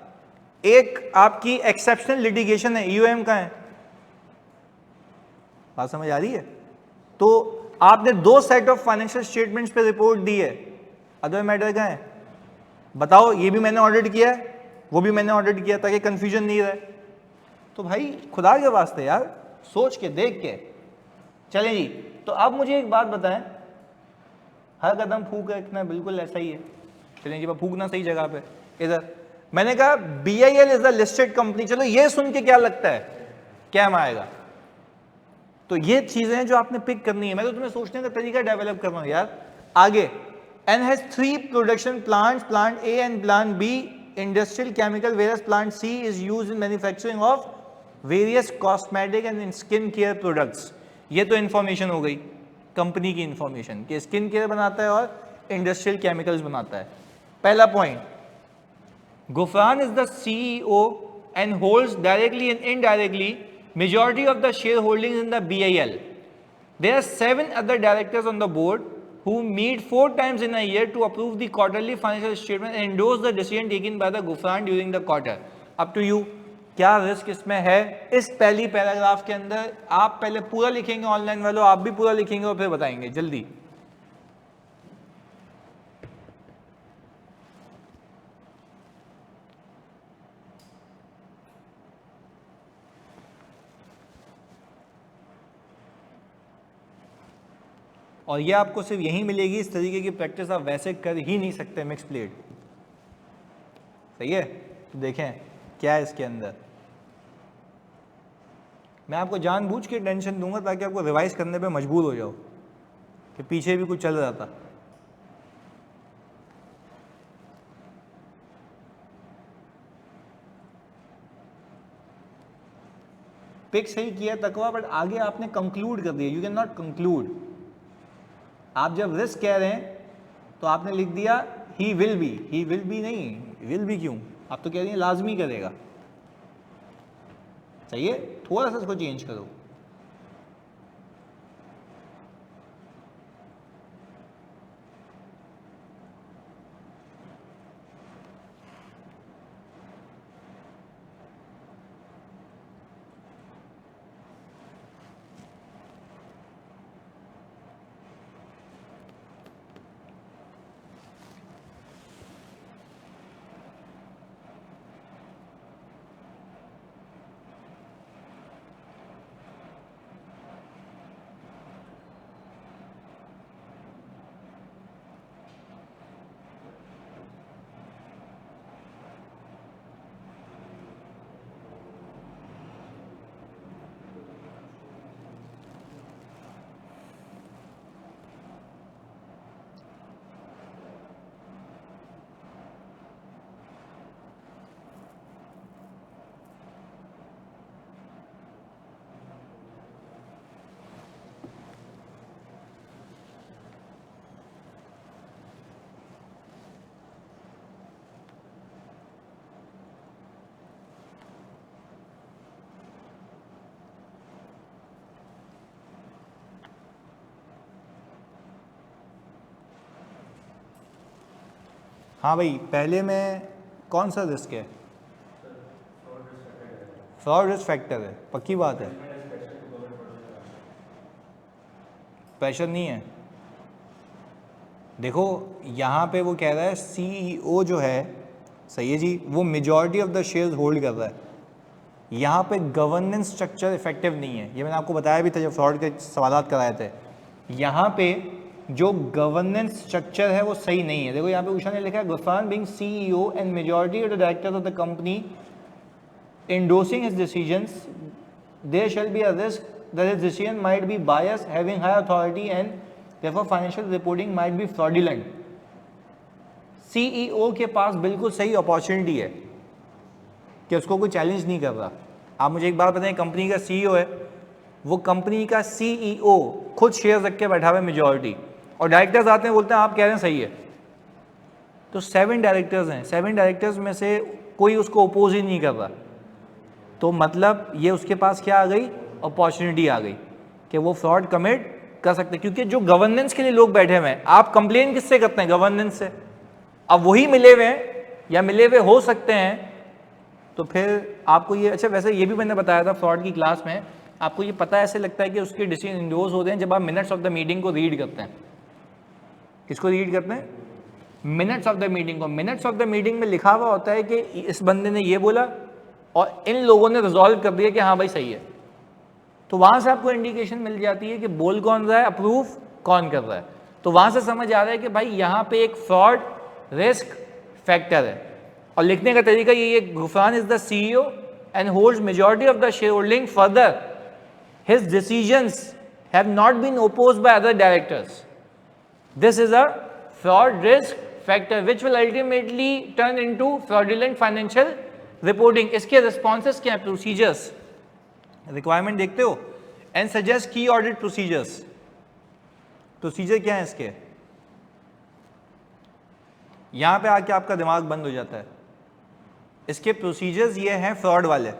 एक आपकी एक्सेप्शनल लिटिगेशन है, ईओएम का है, बात समझ आ रही है? तो आपने 2 सेट ऑफ फाइनेंशियल स्टेटमेंट्स पे रिपोर्ट दी है, अदर मैटर का है, बताओ ये भी मैंने ऑडिट किया है, वो भी मैंने ऑडिट किया, ताकि कंफ्यूजन नहीं रहे। तो भाई खुदा के वास्ते यार सोच के देख के चलें जी। तो अब मुझे एक बात बताएं, हर कदम फूक रखना बिल्कुल ऐसा ही है, चलें जी, फूकना सही जगह पे। इधर मैंने कहा BIL is a listed company, चलो ये सुन के क्या लगता है क्या आएगा? तो ये चीजें हैं जो आपने पिक करनी है। मैं तो तुम्हें सोचने का तरीका डेवलप कर रहा हूं यार। आगे, N has 3 production plants, plant A and plant B industrial chemical, various plant C is used in manufacturing of various cosmetic and skin care products. ये तो इंफॉर्मेशन हो गई कंपनी की इंफॉर्मेशन कि स्किन केयर बनाता है और इंडस्ट्रियल केमिकल्स बनाता है। पहला point, Gufran is the CEO and holds directly and indirectly majority of the shareholdings in the BIL. There are 7 other directors on the board who meet 4 times in a year to approve the quarterly financial statement and endorse the decision taken by the Gufran during the quarter. Up to you. क्या risk इसमें है? इस पहली paragraph के अंदर आप पहले पूरा लिखेंगे, ऑनलाइन वालों आप भी पूरा लिखेंगे और फिर बताएंगे जल्दी। और ये आपको सिर्फ यहीं मिलेगी, इस तरीके की प्रैक्टिस आप वैसे कर ही नहीं सकते मिक्स प्लेट। सही है? तो देखें क्या है इसके अंदर। मैं आपको जानबूझ के टेंशन दूंगा ताकि आपको रिवाइज करने पे मजबूर हो जाओ कि पीछे भी कुछ चल रहा था। पिक सही किया तकवा, बट आगे आपने कंक्लूड कर दिया। You can not conclude. आप जब रिस्क कह रहे हैं तो आपने लिख दिया ही विल बी नहीं, विल बी क्यों? आप तो कह रही हैं लाजमी करेगा। सही है, थोड़ा सा इसको चेंज करो। हाँ भाई, पहले में कौन सा रिस्क है? फ्रॉड रिस्क फैक्टर है, पक्की बात है, प्रेशर नहीं है। देखो यहाँ पे वो कह रहा है सीईओ जो है, सही है जी, वो majority of the shares hold कर रहा है। यहाँ पे गवर्नेंस स्ट्रक्चर इफेक्टिव नहीं है, ये मैंने आपको बताया भी था जब फ्रॉड के सवालात कराए थे। यहाँ पे जो गवर्नेंस स्ट्रक्चर है वो सही नहीं है। देखो यहाँ पे उषा ने लिखा है Gufran being CEO and majority of the directors of the company endorsing his decisions, there shall be a risk that his decision might be biased, having high authority, and therefore financial reporting might be fraudulent. CEO के पास बिल्कुल सही opportunity है कि उसको कोई challenge नहीं कर रहा। आप मुझे एक बात बताएं, कंपनी का CEO है, वो कंपनी का CEO खुद शेयर रख के बैठा हुआ है मेजॉरिटी, और डायरेक्टर्स आते हैं बोलते हैं आप कह रहे हैं सही है। तो 7 डायरेक्टर्स हैं, 7 डायरेक्टर्स में से कोई उसको अपोज ही नहीं कर रहा, तो मतलब ये उसके पास क्या आ गई, अपॉर्चुनिटी आ गई कि वो फ्रॉड कमिट कर सकते हैं। क्योंकि जो गवर्नेंस के लिए लोग बैठे हुए हैं, आप कंप्लेन किससे करते हैं? गवर्नेंस से। अब वही मिले हुए हैं या मिले हुए हो सकते हैं, तो फिर आपको ये, अच्छा वैसे ये भी मैंने बताया था फ्रॉड की क्लास में, आपको ये पता ऐसे लगता है कि उसके डिसीजन इंडोर्स होते हैं जब आप मिनट्स ऑफ द मीटिंग को रीड करते हैं। किसको रीड करते हैं? मिनट्स ऑफ द मीटिंग को। मिनट्स ऑफ द मीटिंग में लिखा हुआ होता है कि इस बंदे ने ये बोला और इन लोगों ने रिजॉल्व कर दिया कि हाँ भाई सही है। तो वहां से आपको इंडिकेशन मिल जाती है कि बोल कौन रहा है, अप्रूव कौन कर रहा है। तो वहां से समझ आ रहा है कि भाई यहाँ पे एक फ्रॉड रिस्क फैक्टर है। और लिखने का तरीका ये, Gufran is the CEO and holds majority of the shareholding, further his decisions have not been opposed by other directors, this is a fraud risk factor which will ultimately turn into fraudulent financial reporting. इसके responses क्या है? Procedures, requirement देखते हो, and suggest की audit procedures. Procedure क्या है इसके? यहां पे आके आपका दिमाग बंद हो जाता है। इसके प्रोसीजर्स ये हैं फ्रॉड वाले।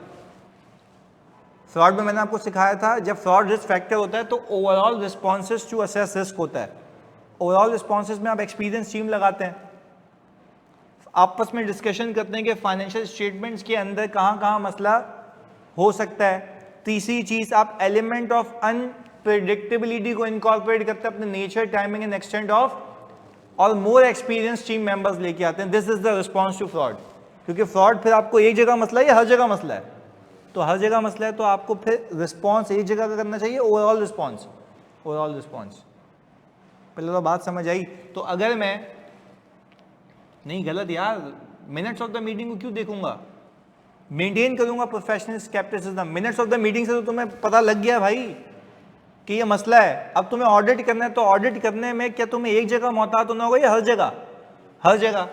फ्रॉड में मैंने आपको सिखाया था, जब फ्रॉड रिस्क फैक्टर होता है तो overall responses to assess risk होता है। ओवरऑल रिस्पॉन्सेस में आप एक्सपीरियंस टीम लगाते हैं, आपस में डिस्कशन करते हैं कि फाइनेंशियल स्टेटमेंट्स के अंदर कहाँ कहाँ मसला हो सकता है। तीसरी चीज, आप एलिमेंट ऑफ अनप्रेडिक्टेबिलिटी को इनकॉर्पोरेट करते हैं अपने nature, timing and extent of, और मोर एक्सपीरियंस टीम मेंबर्स लेके आते हैं। This is the response to fraud. क्योंकि फ्रॉड फिर आपको एक जगह मसला है या हर जगह मसला है? तो हर जगह मसला है, तो आपको फिर रिस्पॉन्स एक जगह का करना चाहिए, ओवरऑल रिस्पॉन्स। ओवरऑल रिस्पॉन्स, पहले तो बात समझ आई। तो अगर मैं, नहीं गलत यार, मिनट्स ऑफ द मीटिंग को क्यों देखूंगा, मेंटेन करूंगा professional scepticism. Minutes of the meeting से तो तुम्हें पता लग गया भाई कि ये मसला है। अब तुम्हें ऑडिट करना है, तो ऑडिट करने में क्या तुम्हें एक जगह मोहतात होना होगा या हर जगह? हर जगह।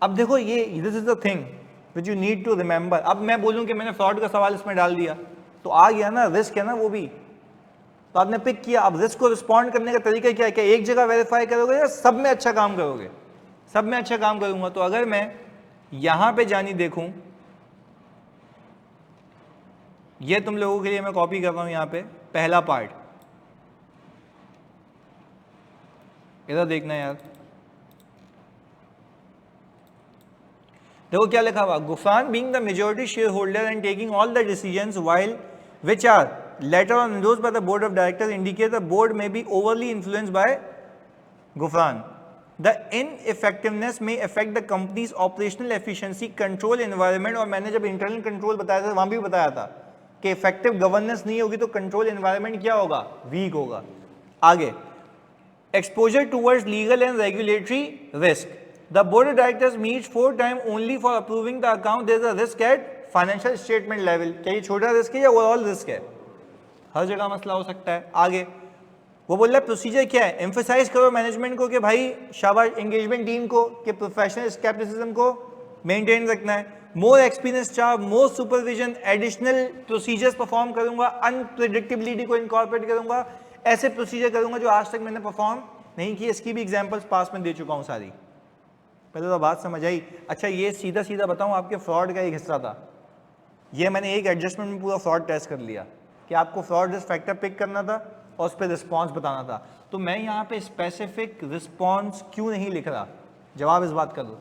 अब देखो ये, this is the thing which you need to remember. अब मैं बोलूं कि मैंने फ्रॉड का सवाल इसमें डाल दिया तो आ गया ना, रिस्क है ना वो भी, तो आपने पिक किया। अब रिस्क को रिस्पॉन्ड करने का तरीका क्या है? क्या एक जगह वेरीफाई करोगे या सब में अच्छा काम करोगे? सब में अच्छा काम करूंगा। तो अगर मैं यहां पे जानी देखूं, ये तुम लोगों के लिए मैं कॉपी कर रहा हूं यहां पे, पहला पार्ट इधर देखना यार। देखो क्या लिखा हुआ, Gufran being the majority share holder and taking all the decisions while which are later on endorsed by the board of directors indicate the board may be overly influenced by Gufran. The ineffectiveness may affect the company's operational efficiency, control environment, और मैंने जब internal control बताया था वहां भी बताया था कि effective governance नहीं होगी तो control environment क्या होगा? weak होगा। आगे, exposure towards legal and regulatory risk. The board of directors meets 4 times only for approving the account. There is a risk at financial statement level. क्या ये छोटा रिस्क है या ओवरऑल रिस्क है? हर जगह मसला हो सकता है। आगे वो बोल रहा है प्रोसीजर क्या है? एम्फसाइज करो मैनेजमेंट को कि भाई शाबाश, एंगेजमेंट टीम को कि प्रोफेशनल स्केप्टिसिज्म को मेंटेन रखना है। मोर एक्सपीरियंस चाह, मोर सुपरविजन, एडिशनल प्रोसीजर्स परफॉर्म करूंगा, अनप्रेडिक्टेबिलिटी को इनकॉर्पोरेट करूंगा, ऐसे प्रोसीजर करूंगा जो आज तक मैंने परफॉर्म नहीं किए। इसकी भी एग्जाम्पल्स पास में दे चुका हूँ सारी। पहले तो बात समझ आई। अच्छा ये सीधा सीधा बताऊँ, आपके फ्रॉड का एक हिस्सा था ये, मैंने एक एडजस्टमेंट में पूरा फ्रॉड टेस्ट कर लिया कि आपको फ्रॉड रिस्क फैक्टर पिक करना था और उस पर रिस्पॉन्स बताना था। तो मैं यहाँ पे स्पेसिफिक रिस्पॉन्स क्यों नहीं लिख रहा? जवाब इस बात का दो।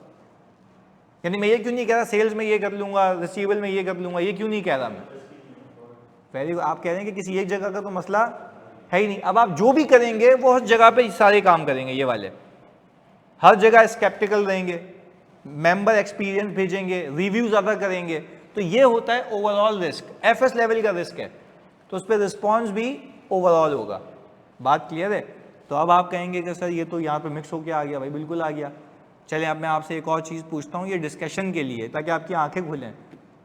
यानी मैं ये क्यों नहीं कह रहा सेल्स में ये कर लूंगा, रिसीवेबल में ये कर लूंगा, ये क्यों नहीं कह रहा मैं। वेरी गुड, आप कह रहे हैं कि किसी एक जगह का तो मसला है ही नहीं। अब आप जो भी करेंगे वो हर जगह पे सारे काम करेंगे, ये वाले हर जगह स्केप्टिकल रहेंगे, मेंबर एक्सपीरियंस भेजेंगे, रिव्यू ज़्यादा करेंगे, तो ये होता है ओवरऑल रिस्क, एफएस लेवल का रिस्क है, तो उस पर रिस्पॉन्स भी ओवरऑल होगा। बात क्लियर है। तो अब आप कहेंगे कि सर ये तो यहाँ पे मिक्स होके आ गया, भाई बिल्कुल आ गया। चलें अब मैं आपसे एक और चीज़ पूछता हूँ, ये डिस्कशन के लिए, ताकि आपकी आंखें खुलें,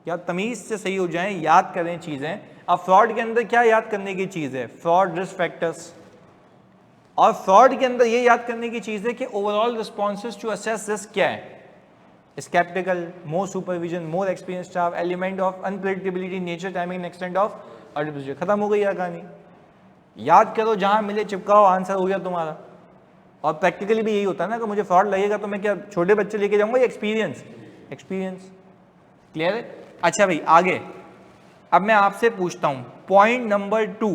या तमीज़ से सही हो जाएं, याद करें चीज़ें। अब फ्रॉड के अंदर क्या याद करने की चीज़ है, फ्रॉड रिस्क फैक्टर्स, और फ्रॉड के अंदर ये याद करने की चीज़ है कि overall responses to assess risk क्या है, sceptical, more supervision, more experience staff, element of unpredictability, nature, timing and extent of audit procedure. खत्म हो गई यार कहानी। याद करो, जहां मिले चिपकाओ, आंसर हो गया तुम्हारा। और प्रैक्टिकली भी यही होता है ना कि मुझे फ्रॉड लगेगा तो मैं क्या छोटे बच्चे लेके जाऊंगा, एक्सपीरियंस क्लियर है। अच्छा भाई आगे, अब मैं आपसे पूछता हूं पॉइंट नंबर 2।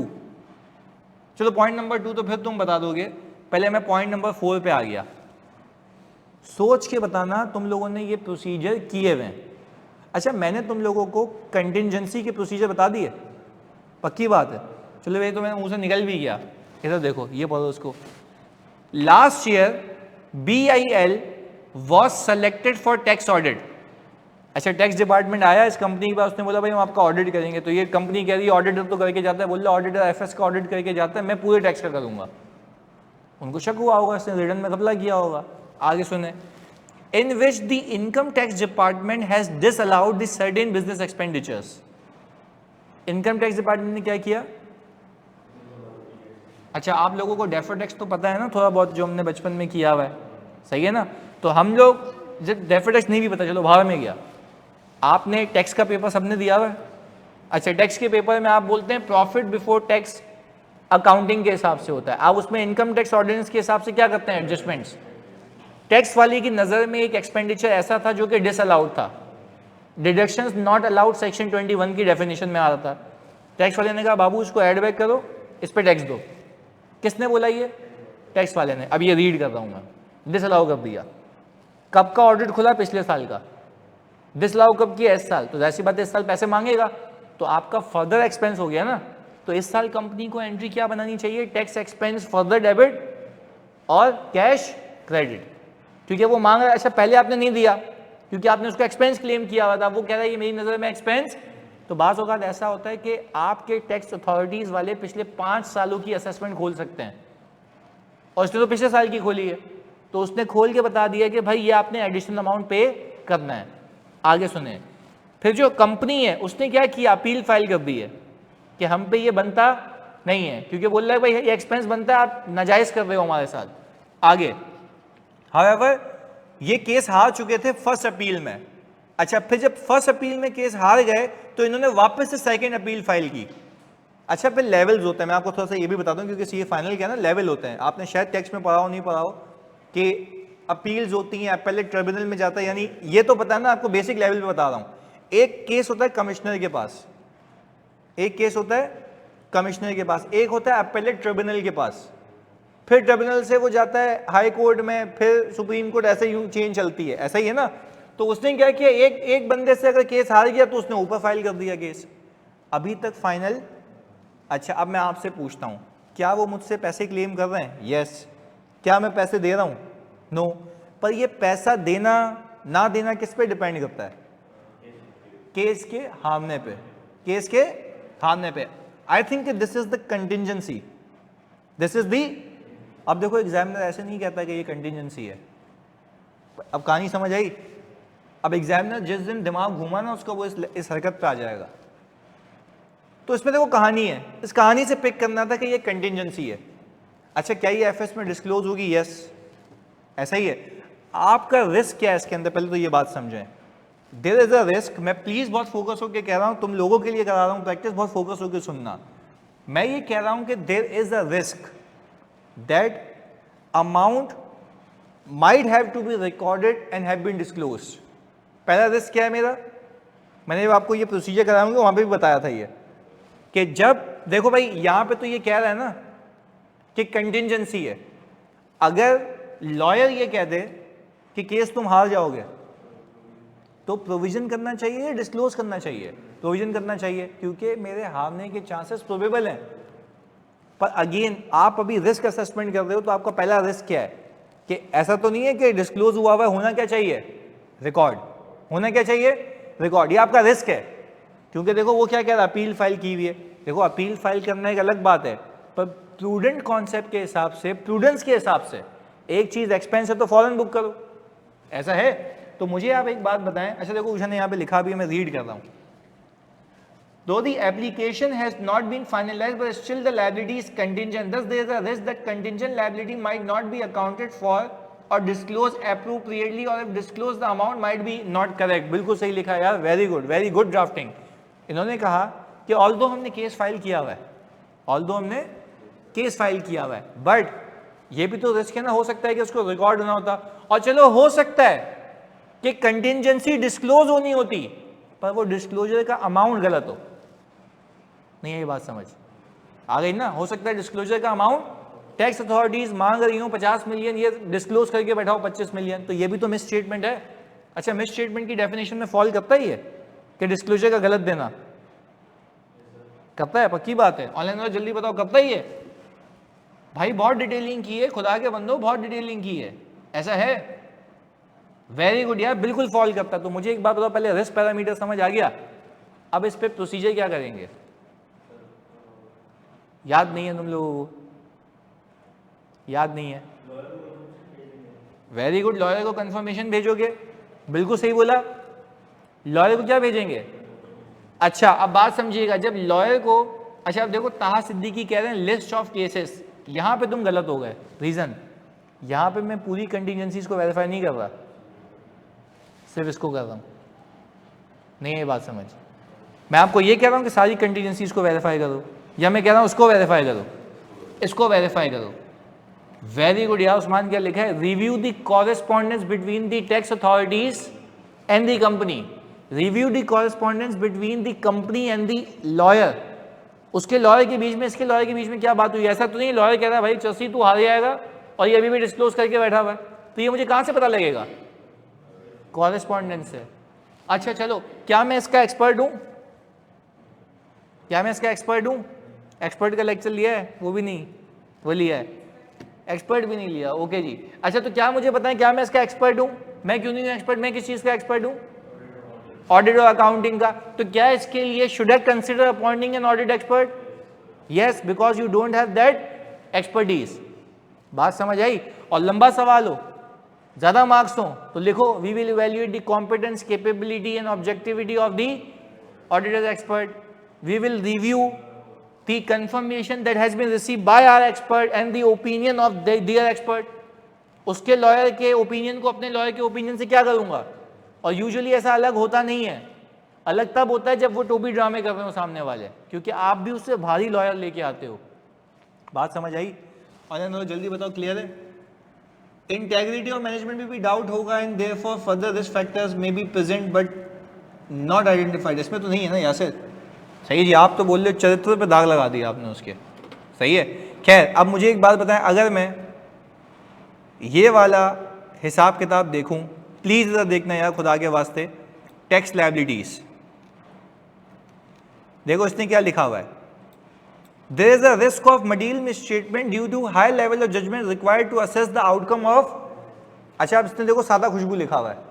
चलो पॉइंट नंबर 2 तो फिर तुम बता दोगे, पहले मैं पॉइंट नंबर 4 पे आ गया। सोच के बताना तुम लोगों ने ये प्रोसीजर किए हुए हैं। अच्छा मैंने तुम लोगों को कंटिजेंसी के प्रोसीजर बता दिए, पक्की बात है। चलो भाई तो मेरे मुंह से निकल भी गया, इधर देखो, ये पढ़ो उसको। Last year BIL was selected for tax audit. अच्छा टैक्स डिपार्टमेंट आया इस कंपनी के पास, उसने बोला भाई हम आपका ऑडिट करेंगे। तो ये कंपनी कह रही है ऑडिटर तो करके जाता है, बोल रहा ऑडिटर FS का ऑडिट करके जाता है, मैं पूरे टैक्स का करूंगा। उनको शक हुआ होगा, इसने रिटर्न में घपला किया होगा। आगे सुने, in which the income tax department has disallowed the certain business expenditures. Income tax department ने क्या किया। अच्छा आप लोगों को डेफर टैक्स तो पता है ना थोड़ा बहुत, जो हमने बचपन में किया हुआ है, सही है ना। तो हम लोग जब डेफर टैक्स नहीं भी पता, चलो बाहर में गया, आपने टैक्स का पेपर सबने दिया हुआ है। अच्छा टैक्स के पेपर में आप बोलते हैं प्रॉफिट बिफोर टैक्स अकाउंटिंग के हिसाब से होता है, आप उसमें इनकम टैक्स ऑर्डिनेंस के हिसाब से क्या करते हैं, एडजस्टमेंट्स। टैक्स वाले की नज़र में एक एक्सपेंडिचर ऐसा था जो कि डिसअलाउड था, डिडक्शंस नॉट अलाउड, सेक्शन 21 की डेफिनेशन में आ रहा था। टैक्स वाले ने कहा बाबू इसको एड बैक करो, इस पर टैक्स दो। किसने बोला ये, टैक्स वाले ने। अब ये रीड कर रहा हूं मैं, डिसअलाउ कर दिया। कब का ऑडिट खुला, पिछले साल का। डिसअलाउ कब किया, इस साल। तो ऐसी बात है इस साल पैसे मांगेगा, तो आपका फर्दर एक्सपेंस हो गया ना। तो इस साल कंपनी को एंट्री क्या बनानी चाहिए, टैक्स एक्सपेंस फर्दर डेबिट और कैश क्रेडिट, क्योंकि वो मांग रहा है। अच्छा पहले आपने नहीं दिया क्योंकि आपने उसका एक्सपेंस क्लेम किया हुआ था, वो कह रहा है ये मेरी नज़र में एक्सपेंस। तो बात होगा ऐसा होता है कि आपके टैक्स अथॉरिटीज़ वाले पिछले 5 सालों की असेसमेंट खोल सकते हैं, और उसने तो पिछले साल की खोली है, तो उसने खोल के बता दिया कि भाई ये आपने एडिशनल अमाउंट पे करना है। आगे सुने, फिर जो कंपनी है उसने क्या किया, अपील फाइल कर दी है कि हम पे ये बनता नहीं है, क्योंकि बोल रहा है भाई ये एक्सपेंस बनता है, आप नाजायज़ कर रहे हो हमारे साथ। आगे हाउएवर ये केस हार चुके थे फर्स्ट अपील में। अच्छा फिर जब फर्स्ट अपील में केस हार गए तो इन्होंने वापस से सेकंड अपील फाइल की। अच्छा फिर लेवल्स होते हैं, मैं आपको थोड़ा सा ये भी बता दूं क्योंकि सीए फाइनल क्या है ना, लेवल होते हैं। आपने शायद टेक्स्ट में पढ़ा हो नहीं पढ़ा हो कि अपील्स होती हैं, अपेलेट ट्रिब्यूनल में जाता है, यानी ये तो पता है ना आपको, बेसिक लेवल पे बता रहा हूं। एक केस होता है कमिश्नर के पास, एक केस होता है कमिश्नर के पास, एक होता है अपेलेट ट्रिब्यूनल के पास, फिर ट्रिब्यूनल से वो जाता है हाई कोर्ट में, फिर सुप्रीम कोर्ट, ऐसे यूं चेंज चलती है, ऐसा ही है ना। तो उसने क्या किया, एक बंदे से अगर केस हार गया तो उसने ऊपर फाइल कर दिया केस, अभी तक फाइनल। अच्छा अब मैं आपसे पूछता हूं, क्या वो मुझसे पैसे क्लेम कर रहे हैं, यस। क्या मैं पैसे दे रहा हूं, नो। पर ये पैसा देना ना देना किस पे डिपेंड करता है, केस के हारने पे, केस के हारने पे। I think this is the contingency, this is the. अब देखो एग्जामिनर ऐसे नहीं कहता कि ये कंटिजेंसी है। अब कहानी समझ आई। अब एग्जामिनर जिस दिन दिमाग घुमा ना उसका, वो इस हरकत पे आ जाएगा। तो इसमें देखो कहानी है, इस कहानी से पिक करना था कि ये कंटिजेंसी है। अच्छा क्या ये एफएस में डिस्क्लोज होगी, यस ऐसा ही है। आपका रिस्क क्या है इसके अंदर, पहले तो ये बात समझें। There is a risk. मैं प्लीज बहुत फोकस होकर कह रहा हूं, तुम लोगों के लिए करा रहा हूं प्रैक्टिस, बहुत फोकस होकर सुनना। मैं ये कह रहा हूं कि there is a risk that amount might have to be recorded and have been disclosed। पहला रिस्क क्या है मेरा, मैंने जब आपको ये प्रोसीजर कराऊंगा वहां पे भी बताया था ये, कि जब देखो भाई यहां पे तो ये कह रहा है ना कि कंटिजेंसी है। अगर लॉयर ये कह दे कि केस तुम हार जाओगे, तो प्रोविजन करना चाहिए या डिस्क्लोज करना चाहिए? प्रोविजन करना चाहिए, क्योंकि मेरे हारने के चांसेस प्रोबेबल हैं। पर अगेन आप अभी रिस्क असेसमेंट कर रहे हो, तो आपका पहला रिस्क क्या है कि ऐसा तो नहीं है कि डिस्क्लोज हुआ हुआ, होना क्या चाहिए? रिकॉर्ड। होना क्या चाहिए? रिकॉर्ड। ये आपका रिस्क है, क्योंकि देखो वो क्या कह रहा है, अपील फाइल की हुई है। देखो अपील फाइल करना एक अलग बात है, पर प्रूडेंट कॉन्सेप्ट के हिसाब से, प्रूडेंस के हिसाब से, एक चीज एक्सपेंस है तो फौरन बुक करो, ऐसा है। तो मुझे आप एक बात बताएं। अच्छा देखो उन्होंने यहाँ पे लिखा भी है, मैं रीड कर रहा हूँ। Though the application has not been finalized, but still the liability is contingent. Thus, there is a risk that contingent liability might not be accounted for or disclosed appropriately, or if disclosed, the amount might be not correct. बिल्कुल सही लिखा है यार, very good drafting. इन्होंने कहा कि although हमने case file किया हुआ है, ऑल्दो हमने केस फाइल किया हुआ है, बट ये भी तो रिस्क है ना, हो सकता है कि उसको रिकॉर्ड होना होता, और चलो हो सकता है कि कंटिंजेंसी डिस्क्लोज होनी होती, पर वो डिस्क्लोजर का अमाउंट गलत हो। नहीं है ये बात समझ आ गई ना? हो सकता है डिस्क्लोजर का अमाउंट, टैक्स अथॉरिटीज मांग रही हो 50 मिलियन, ये डिस्क्लोज करके बैठाओ 25 मिलियन, तो ये भी तो मिस स्टेटमेंट है। अच्छा, मिस स्टेटमेंट की डेफिनेशन में फॉल करता ही है कि डिस्क्लोजर का गलत देना? करता है, पक्की बात है। ऑनलाइन वाला जल्दी बताओ, करता ही है भाई? बहुत डिटेलिंग की है, खुदा के बंदो, बहुत डिटेलिंग की है, ऐसा है। वेरी गुड यार, बिल्कुल फॉल करता है। तो मुझे एक बात बताओ, पहले रिस्क पैरामीटर समझ आ गया, अब इस पे प्रोसीजर क्या करेंगे? याद नहीं है तुम लोगों को? याद नहीं है? वेरी गुड, लॉयर को कंफर्मेशन भेजोगे, बिल्कुल सही बोला। लॉयर को क्या भेजेंगे? अच्छा अब बात समझिएगा, जब लॉयर को, अच्छा अब देखो ताहा सिद्दीकी कह रहे हैं लिस्ट ऑफ केसेस, यहां पे तुम गलत हो गए। रीजन, यहां पे मैं पूरी कंटीजेंसीज को वेरीफाई नहीं कर रहा, सिर्फ इसको कर रहा हूं। नहीं है ये बात समझ? मैं आपको ये कह रहा हूं कि सारी कंटीजेंसीज को वेरीफाई करो, या मैं कह रहा हूं उसको वेरीफाई करो, इसको वेरीफाई करो। वेरी गुड यार उस्मान, क्या लिखा है? Review the correspondence between the tax authorities and the company. Review the correspondence between the company and the lawyer. उसके लॉयर के बीच में, इसके लॉयर के बीच में क्या बात हुई? ऐसा तो नहीं लॉयर कह रहा है भाई चसी तू हार जाएगा, और ये अभी भी डिस्क्लोज करके बैठा हुआ है, तो ये मुझे कहां से पता लगेगा? कॉरेस्पॉन्डेंस से। अच्छा चलो, क्या मैं इसका एक्सपर्ट हूं? क्या मैं इसका एक्सपर्ट हूं? एक्सपर्ट का लेक्चर लिया है? वो भी नहीं, वो लिया है, एक्सपर्ट भी नहीं लिया। ओके जी। अच्छा तो क्या मुझे बताएं, क्या मैं इसका एक्सपर्ट हूं? मैं क्यों नहीं हूं एक्सपर्ट? मैं किस चीज का एक्सपर्ट हूं? ऑडिट और अकाउंटिंग का। तो क्या इसके लिए should I consider appointing an audit expert? Yes, because you don't have that expertise. बात समझ आई? और लंबा सवाल हो, ज्यादा मार्क्स हो, तो लिखो we will evaluate the competence, capability and objectivity of the auditor expert. We will review the confirmation that has been received by our expert and the opinion of their expert। उसके lawyer के opinion को अपने lawyer के opinion से क्या करूंगा? और usually ऐसा अलग होता नहीं है, अलग तब होता है जब वो टोपी ड्रामे कर रहे हो सामने वाले, क्योंकि आप भी उससे भारी लॉयर लेके आते हो। बात समझ आई? और जल्दी बताओ, क्लियर है? इंटेग्रिटी और मैनेजमेंट में भी डाउट होगा, and therefore further risk factors may be present but not identified. इसमें तो नहीं है ना यासिर? सही जी, आप तो बोल रहे हो चरित्र पे दाग लगा दिया आपने उसके, सही है। खैर अब मुझे एक बात बताएं, अगर मैं ये वाला हिसाब किताब देखूं, प्लीज इधर देखना यार खुदा के वास्ते, टैक्स लायबिलिटीज देखो इसने क्या लिखा हुआ है। There is a risk of material misstatement due to high level of judgement required to assess the outcome of. अच्छा अब इसने देखो सादा खुशबू लिखा हुआ है,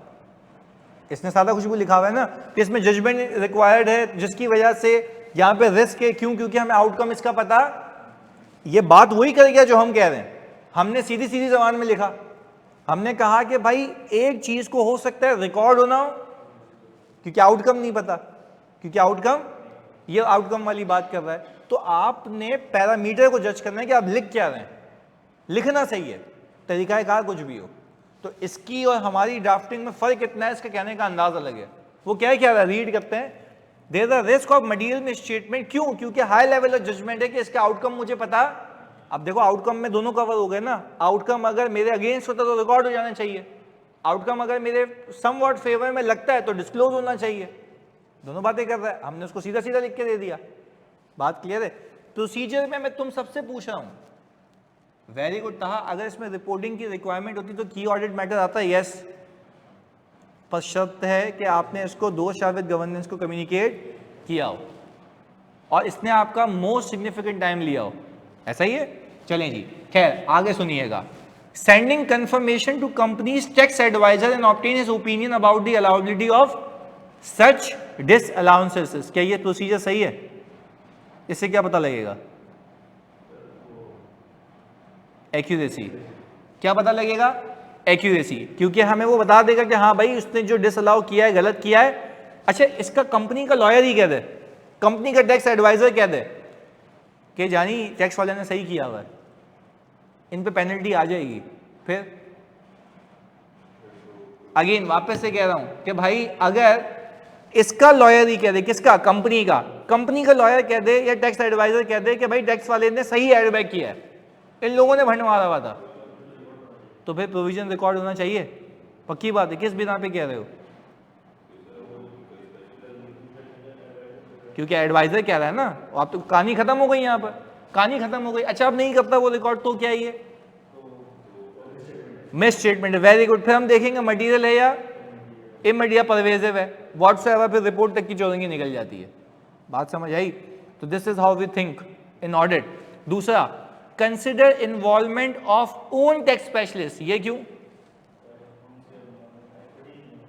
इसने सादा खुशबू लिखा हुआ है ना, कि इसमें जजमेंट रिक्वायर्ड है, जिसकी वजह से यहाँ पे रिस्क है। क्यों? क्योंकि हमें आउटकम इसका पता। ये बात वही कर गया जो हम कह रहे हैं, हमने सीधी सीधी जबान में लिखा। हमने कहा कि भाई एक चीज को हो सकता है रिकॉर्ड होना हो, क्योंकि आउटकम नहीं पता, क्योंकि आउटकम, ये आउटकम वाली बात कर रहा है। तो आपने पैरामीटर को जज करना है कि आप लिख क्या रहे हैं, लिखना सही है, तरीकाकार कुछ भी हो। तो इसकी और हमारी ड्राफ्टिंग में फर्क इतना है, इसका कहने का अंदाज अलग है। वो क्या कह रहा है, रीड करते हैं। There is a risk of material misstatement. क्यों? क्योंकि हाई लेवल ऑफ जजमेंट है कि इसका आउटकम मुझे पता। अब देखो आउटकम में दोनों कवर हो गए ना। आउटकम अगर मेरे अगेंस्ट होता तो रिकॉर्ड हो जाना चाहिए, आउटकम अगर मेरे समवॉट फेवर में लगता है तो डिस्क्लोज होना चाहिए। दोनों बातें कर रहा है, हमने उसको सीधा सीधा लिख के दे दिया। बात क्लियर है? प्रोसीजर में मैं तुम सबसे पूछ रहा हूं, वेरी गुड ताहा। अगर इसमें रिपोर्टिंग की रिक्वायरमेंट होती तो की ऑडिट मैटर आता, यस, पर शर्त है कि आपने इसको दो शाविद गवर्नेंस को कम्युनिकेट किया हो और इसने आपका मोस्ट सिग्निफिकेंट टाइम लिया हो, ऐसा ही है। चलें जी, खैर आगे सुनिएगा। Sending confirmation to company's tax adviser and obtain his opinion about the allowability of such disallowances. क्या ये प्रोसीजर सही है? इससे क्या पता लगेगा? एक्यूरेसी। क्या पता लगेगा? एक्यूरेसी, क्योंकि हमें वो बता देगा कि हाँ भाई उसने जो डिसअलाउ किया है गलत किया है। अच्छा, इसका कंपनी का लॉयर ही कह दे, कंपनी का टैक्स एडवाइजर कह दे कि जानी टैक्स वाले ने सही किया हुआ है, इन पे पेनल्टी आ जाएगी, फिर अगेन वापस से कह रहा हूं कि भाई अगर इसका लॉयर ही कह दे, किसका? कंपनी का लॉयर कह दे या टैक्स एडवाइजर कह दे कि भाई टैक्स वाले ने सही एडबैक किया है, इन लोगों ने भंड मारा हुआ था, तो फिर प्रोविजन रिकॉर्ड होना चाहिए। पक्की बात है। किस बिना पे कह रहे हो? क्योंकि एडवाइजर कह रहा है ना, आप तो कहानी खत्म हो गई, यहाँ पर कहानी खत्म हो गई। अच्छा, अब नहीं करता वो रिकॉर्ड तो क्या है ये? Miss statement. Very good. फिर हम देखेंगे मटेरियल है या इमटेरियल, परवेजिव है, व्हाट्सएवर, फिर रिपोर्ट तक की चौरंगी निकल जाती है। बात समझ आई? तो this is how we think in audit. दूसरा, consider involvement of own tax specialist. ये क्यों?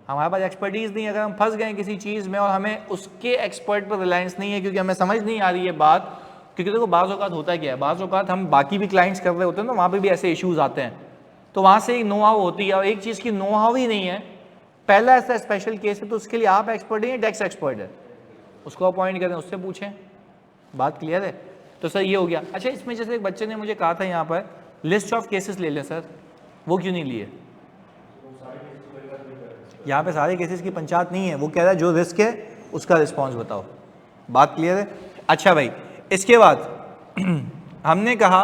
हमारे पास एक्सपर्टीज नहीं है। अगर हम फंस गए किसी चीज में और हमें उसके एक्सपर्ट पर रिलायंस नहीं है, क्योंकि हमें समझ नहीं आ रही है बात, क्योंकि देखो बाज़ औक़ात होता क्या है, बाज़ औक़ात हम बाकी भी क्लाइंट्स कर रहे होते हैं ना, वहाँ पे भी ऐसे इश्यूज आते हैं, तो वहाँ से एक नो हाउ होती है, और एक चीज़ की नो हाउ ही नहीं है, पहला ऐसा स्पेशल केस है, तो उसके लिए आप एक्सपर्ट हैं या टैक्स एक्सपर्ट है, उसको अपॉइंट करें, उससे पूछें। बात क्लियर है? तो सर ये हो गया। अच्छा, इसमें जैसे एक बच्चे ने मुझे कहा था यहाँ पर लिस्ट ऑफ केसेस ले लें सर, वो क्यों नहीं लिए? यहाँ पे सारे केसेस की पंचायत नहीं है, वो कह रहा है जो रिस्क है उसका रिस्पॉन्स बताओ। बात क्लियर है? अच्छा भाई, इसके बाद हमने कहा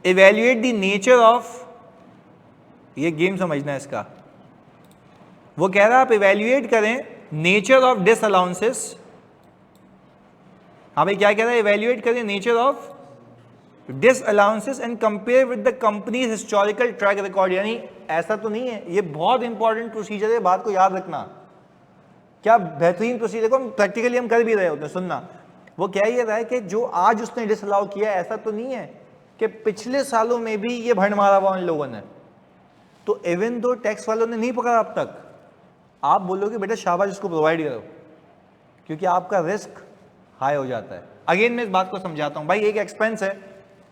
इवेल्युएट द नेचर ऑफ, ये गेम समझना है इसका, वो कह रहा है आप इवेल्युएट करें नेचर ऑफ डिसअलाउंसेस। हाँ भाई, क्या कह रहा है? इवेल्युएट करें nature of disallowances and compare with the company's historical track record. यानी ऐसा तो नहीं है, ये बहुत इंपॉर्टेंट प्रोसीजर है, बात को याद रखना। क्या बेहतरीन प्रोसीजर, देखो प्रैक्टिकली हम कर भी रहे होते हैं। सुनना, वो कह ये रहा है कि जो आज उसने डिसअलाउ किया, ऐसा तो नहीं है कि पिछले सालों में भी ये भंड मारा हुआ उन लोगों ने, तो इवन दो टैक्स वालों ने नहीं पकड़ा अब तक, आप बोलोगे बेटा शाबाश इसको प्रोवाइड करो, क्योंकि आपका रिस्क हाई हो जाता है। अगेन मैं इस बात को समझाता हूं भाई। एक एक्सपेंस है,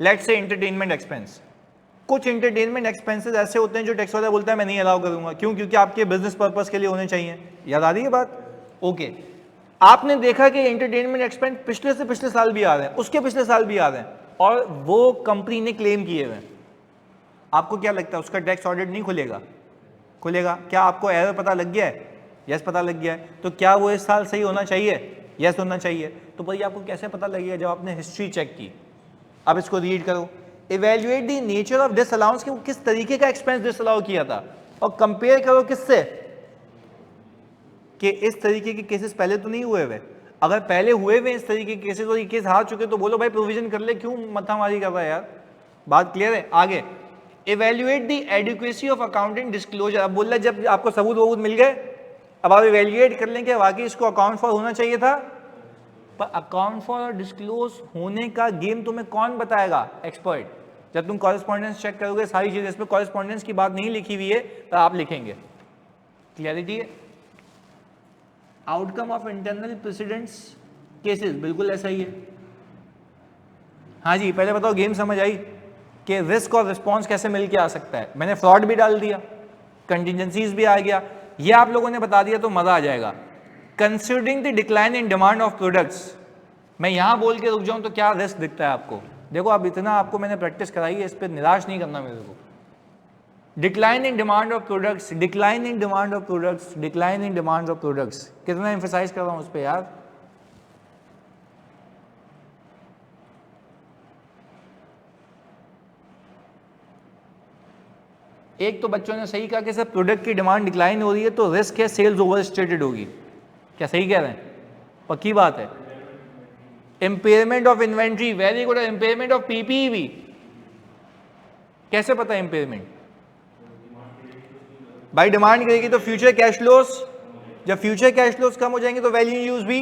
लेट्स से एंटरटेनमेंट एक्सपेंस। कुछ एंटरटेनमेंट एक्सपेंसेस ऐसे होते हैं जो टैक्स वाला बोलता है मैं नहीं अलाउ करूंगा, क्यों? क्योंकि आपके बिजनेस पर्पस के लिए होने चाहिए। याद आ रही है बात? ओके, आपने देखा कि एंटरटेनमेंट एक्सपेंस पिछले से पिछले साल भी आ रहे हैं, उसके पिछले साल भी आ रहे हैं, और वो कंपनी ने क्लेम किए हुए हैं। आपको क्या लगता है उसका टैक्स ऑडिट नहीं खुलेगा? खुलेगा। क्या आपको एरर पता लग गया है? यस, पता लग गया है। तो क्या वो इस साल सही होना चाहिए? यस, होना चाहिए। तो भाई आपको कैसे पता लगेगा? जब आपने हिस्ट्री चेक की। अब इसको रीड करो, evaluate the nature of disallowance, कि वो किस तरीके का एक्सपेंस डिसअलाउ किया था, और कंपेयर करो किससे, कि इस तरीके के केसेस पहले तो नहीं हुए हुए। अगर पहले हुए हुए इस तरीके के केसेस और ये केस हार चुके, तो बोलो भाई प्रोविजन कर ले, क्यों मत्थामारी कर रहा है यार। बात क्लियर है? आगे, evaluate the adequacy of accounting disclosure. अब बोल रहा है जब आपको सबूत वबूत मिल गए, अब आप इवेल्युएट कर लें कि वाकई इसको अकाउंट फॉर होना चाहिए था। पर अकाउंट फॉर और डिस्क्लोज होने का गेम तुम्हें कौन बताएगा? एक्सपर्ट। जब तुम कॉरेस्पॉन्डेंस चेक करोगे सारी चीजें, इसमें कॉरेस्पॉन्डेंस की बात नहीं लिखी हुई है, तो आप लिखेंगे। क्लियरिटी है? Outcome of internal precedents cases, बिल्कुल ऐसा ही है। हाँ जी, पहले बताओ गेम समझ आई कि रिस्क और रिस्पॉन्स कैसे मिलके आ सकता है। मैंने फ्रॉड भी डाल दिया, कंटिजेंसीज भी आ गया, ये आप लोगों ने बता दिया तो मजा आ जाएगा। Considering the decline in demand of products, मैं यहां बोल के रुक जाऊं तो क्या रिस्क दिखता है आपको? देखो अब इतना आपको मैंने प्रैक्टिस कराई है, इस पर निराश नहीं करना मेरे को। Decline in demand of products, decline in demand of products, decline in demand of products, कितना एम्फेसाइज कर रहा हूं उस पर यार। एक तो बच्चों ने सही कहा कि सर प्रोडक्ट की डिमांड डिक्लाइन हो रही है तो रिस्क है सेल्स ओवर स्टेटेड होगी। क्या सही कह रहे हैं? पक्की बात है। Impairment of inventory, very good, impairment of PPE भी कैसे पता है इम्पेयरमेंट? भाई डिमांड करेगी तो फ्यूचर कैश फ्लोस, जब फ्यूचर कैश फ्लोस कम हो जाएंगे तो वैल्यू यूज भी,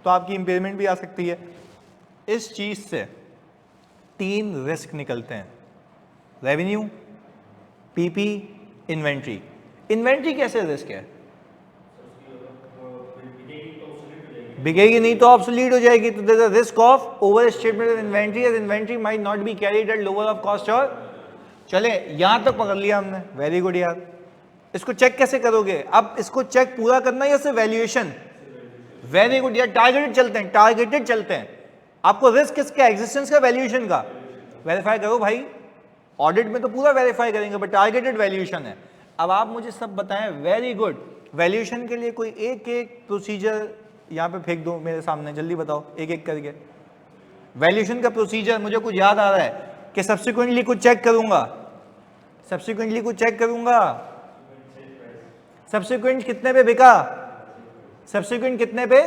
तो आपकी इम्पेयरमेंट भी आ सकती है। इस चीज से 3 रिस्क निकलते हैं, रेवेन्यू, पीपी, इन्वेंट्री। इन्वेंट्री कैसे रिस्क है? बिकेगी नहीं तो ऑब्सोलीट हो जाएगी, तो there is a risk of overstatement of inventory, as inventory might not be carried at lower of cost. और चले यहां तक पकड़ लिया हमने, वेरी गुड यार। इसको चेक कैसे करोगे? अब इसको चेक पूरा करना या सिर्फ वैल्यूएशन? वेरी गुड यार, टारगेटेड चलते हैं, टारगेटेड चलते हैं। आपको रिस्क किसका? एग्जिस्टेंस का, वैल्यूएशन का? वेरीफाई करो भाई, ऑडिट में तो पूरा वेरीफाई करेंगे, बट टारगेटेड वैल्यूएशन है। अब आप मुझे सब बताएं, वेरी गुड। वैल्यूएशन के लिए कोई एक एक प्रोसीजर यहां पे फेंक दो मेरे सामने, जल्दी बताओ एक एक करके। वैल्यूएशन का प्रोसीजर मुझे कुछ याद आ रहा है कि सब्सिक्वेंटली कुछ चेक करूंगा, सब्सिक्वेंटली कुछ चेक करूंगा। सब्सिक्वेंट कितने पे बिका? सब्सिक्वेंट कितने पे?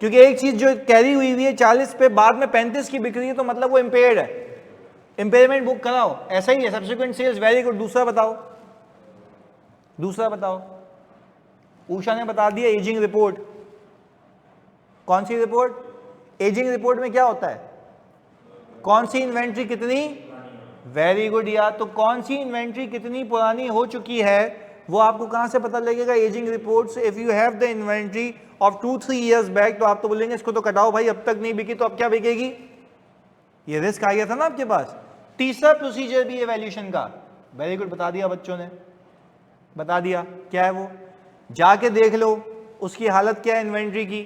क्योंकि एक चीज जो कैरी हुई है 40 पे, बाद में 35 की बिक रही है, तो मतलब वो इम्पेयर्ड है, इम्पेयरमेंट बुक कराओ। ऐसा ही है सब्सिक्वेंट सेल्स, वेरी गुड। दूसरा बताओ, दूसरा बताओ। उषा ने बता दिया एजिंग रिपोर्ट। कौन सी रिपोर्ट? एजिंग रिपोर्ट में क्या होता है? कौन सी इन्वेंट्री कितनी, वेरी गुड यार, तो कौन सी इन्वेंट्री कितनी पुरानी हो चुकी है वो आपको कहां से पता लगेगा? एजिंग रिपोर्ट से। If you have the inventory of 2-3 years back, तो आप तो बोलेंगे इसको तो कटाओ भाई, अब तक नहीं बिकी तो अब क्या बिकेगी? ये रिस्क आ गया था ना आपके पास। तीसरा प्रोसीजर भी है वैल्यूएशन का, वेरी गुड, बता दिया बच्चों ने, बता दिया। क्या है वो? जाके देख लो उसकी हालत क्या है इन्वेंट्री की।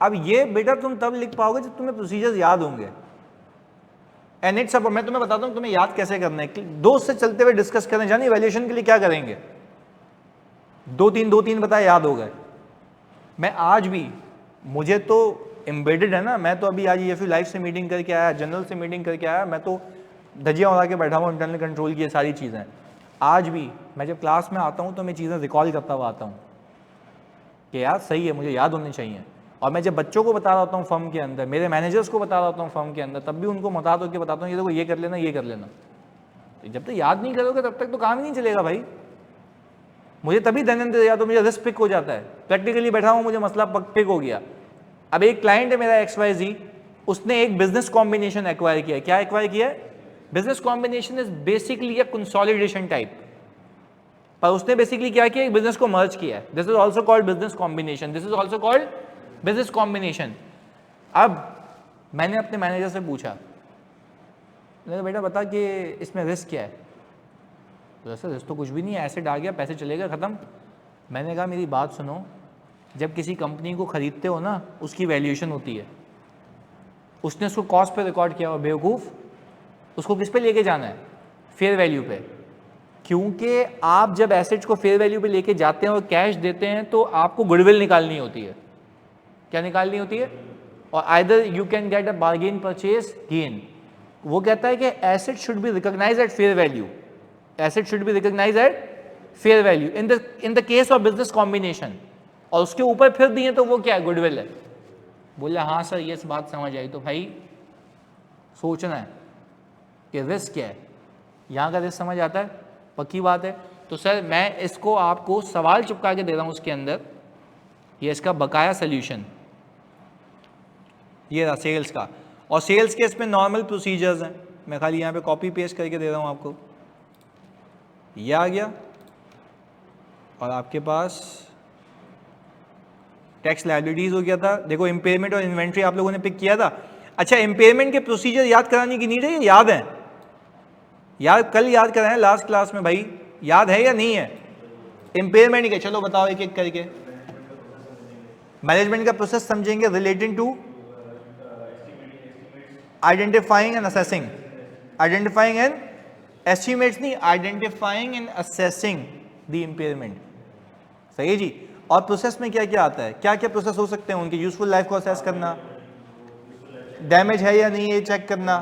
अब ये बेटा तुम तब लिख पाओगे जब तुम्हें प्रोसीजर्स याद होंगे। एंड इट्स अब मैं तुम्हें बताता हूं तुम्हें याद कैसे करना है। दोस्त से चलते हुए डिस्कस करें, जानिए वैल्यूएशन के लिए क्या करेंगे। 2-3 बताए, याद हो गए। मैं आज भी, मुझे तो एम्बेडेड है ना, मैं तो अभी आज EFU लाइव से मीटिंग करके आया, जनरल से मीटिंग करके आया, मैं तो धजिया उड़ा के बैठा हूँ, इंटरनल कंट्रोल की ये सारी चीज़ें। आज भी मैं जब क्लास में आता हूँ तो मैं चीज़ें रिकॉल करता हुआ आता हूँ कि यार सही है, मुझे याद होनी चाहिए। और मैं जब बच्चों को बता रहा होता हूँ फर्म के अंदर, मेरे मैनेजर्स को बता रहा होता हूँ फर्म के अंदर, तब भी उनको बता दो कि बताता हूँ ये देखो ये कर लेना, ये कर लेना। जब तक याद नहीं करोगे तब तक तो काम ही नहीं चलेगा भाई। मुझे तभी दैनिक याद हो, मुझे रिस्क पिक हो जाता है। प्रैक्टिकली बैठा हूँ, मुझे मसला पिक हो गया। अब एक क्लाइंट है मेरा XYZ, उसने एक बिजनेस कॉम्बिनेशन एक्वायर किया। क्या एक्वायर किया? Business combination is basically a consolidation type, पर उसने बेसिकली क्या किया? एक बिजनेस को मर्ज किया है। This is also called business combination, this is also called business combination. अब मैंने अपने मैनेजर से पूछा, बेटा बता कि इसमें रिस्क क्या है? तो सर रिस्क तो कुछ भी नहीं है, एसेट आ गया, पैसे चले गए, खत्म। मैंने कहा मेरी बात सुनो, जब किसी कंपनी को खरीदते हो ना, उसकी वैल्यूएशन होती है। उसने उसको कॉस्ट पे रिकॉर्ड किया हुआ, बेवकूफ़। उसको किस पे लेके जाना है? फेयर वैल्यू पे। क्योंकि आप जब एसेट्स को फेयर वैल्यू पे लेके जाते हैं और कैश देते हैं तो आपको गुडविल निकालनी होती है। क्या निकालनी होती है? और either you can get a bargain purchase gain. वो कहता है कि asset should be recognised at fair value, asset should be recognised at fair value in the case of business combination. और उसके ऊपर फिर दिए तो वो क्या है? गुडविल है। बोला हाँ सर ये बात समझ आई। तो भाई सोचना है कि रिस्क क्या है, यहाँ का रिस्क समझ आता है, पक्की बात है। तो सर मैं इसको आपको सवाल चिपका के दे रहा हूँ उसके अंदर, ये इसका बकाया सोल्यूशन, ये रहा सेल्स का। और सेल्स के इसमें नॉर्मल प्रोसीजर्स हैं, मैं खाली यहाँ पे कॉपी पेस्ट करके दे रहा हूँ आपको। ये आ गया और आपके पास टैक्स लायबिलिटीज हो गया था। देखो इम्पेयरमेंट और इन्वेंट्री आप लोगों ने पिक किया था। अच्छा, इम्पेयरमेंट के प्रोसीजर याद कराने की नीड है, याद है? याद कल याद कराएं लास्ट क्लास में भाई, याद है या नहीं है? इम्पेयरमेंट के चलो बताओ एक एक करके। मैनेजमेंट का प्रोसेस समझेंगे relating to identifying and assessing, identifying and estimates नहीं, identifying and assessing the impairment. सही है जी। और प्रोसेस में क्या क्या आता है, क्या क्या प्रोसेस हो सकते हैं उनके? यूजफुल लाइफ को असेस करना, डैमेज है या नहीं ये चेक करना।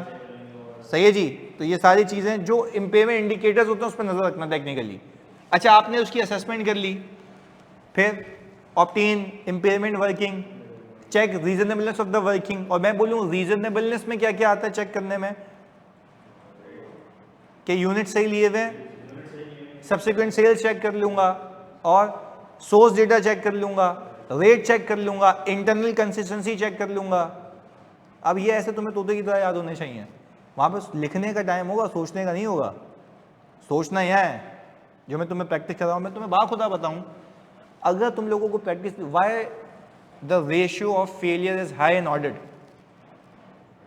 सही है जी। तो ये सारी चीजें जो इम्पेयरमेंट इंडिकेटर्स होते हैं उस पर नजर रखना टेक्निकली। अच्छा, आपने उसकी असेसमेंट कर ली, फिर obtain impairment working, check reasonableness of the working, और मैं बोलूँ रीजनेबलनेस में क्या क्या आता है चेक करने में, कि यूनिट सही लिए हुए हैं, सब्सिक्वेंट सेल्स चेक कर लूँगा, और सोर्स डेटा चेक कर लूँगा, रेट चेक कर लूँगा, इंटरनल कंसिस्टेंसी चेक कर लूँगा। अब ये ऐसे तुम्हें तोते की तरह याद होने चाहिए, वहाँ पर लिखने का टाइम होगा, सोचने का नहीं होगा। सोचना यह है जो मैं तुम्हें प्रैक्टिस कर रहा हूँ, मैं तुम्हें बाखुदा बताऊँ, अगर तुम लोगों को practice, why the ratio of failure is high in audit,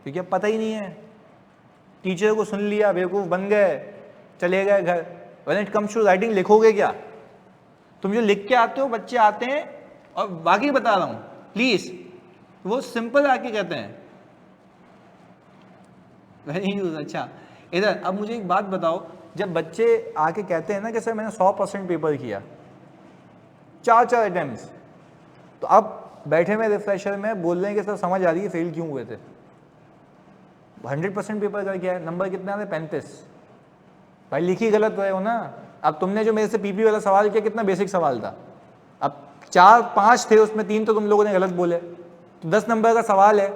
क्योंकि अब पता ही नहीं है, टीचर को सुन लिया, बेवकूफ़ बन गए, चले गए घर। When it comes to writing, लिखोगे क्या? तुम जो लिख के आते हो, बच्चे आते हैं, और बाकी बता रहा हूँ प्लीज, वो सिंपल आके कहते हैं वेरी यूज। अच्छा इधर अब मुझे एक बात बताओ, जब बच्चे आके कहते हैं ना कि सर मैंने 100% पेपर किया, 4 अटेम्प्ट्स, तो अब बैठे में रिफ्रेशर में बोल रहे हैं कि सर समझ आ रही है फेल क्यों हुए थे। 100% पेपर कर गया है, नंबर कितना है? 35। भाई लिखी गलत रहे हो ना। अब तुमने जो मेरे से पीपी वाला सवाल किया, कितना बेसिक सवाल था, अब 4-5 थे उसमें, 3 तो तुम लोगों ने गलत बोले, तो 10 नंबर का सवाल है,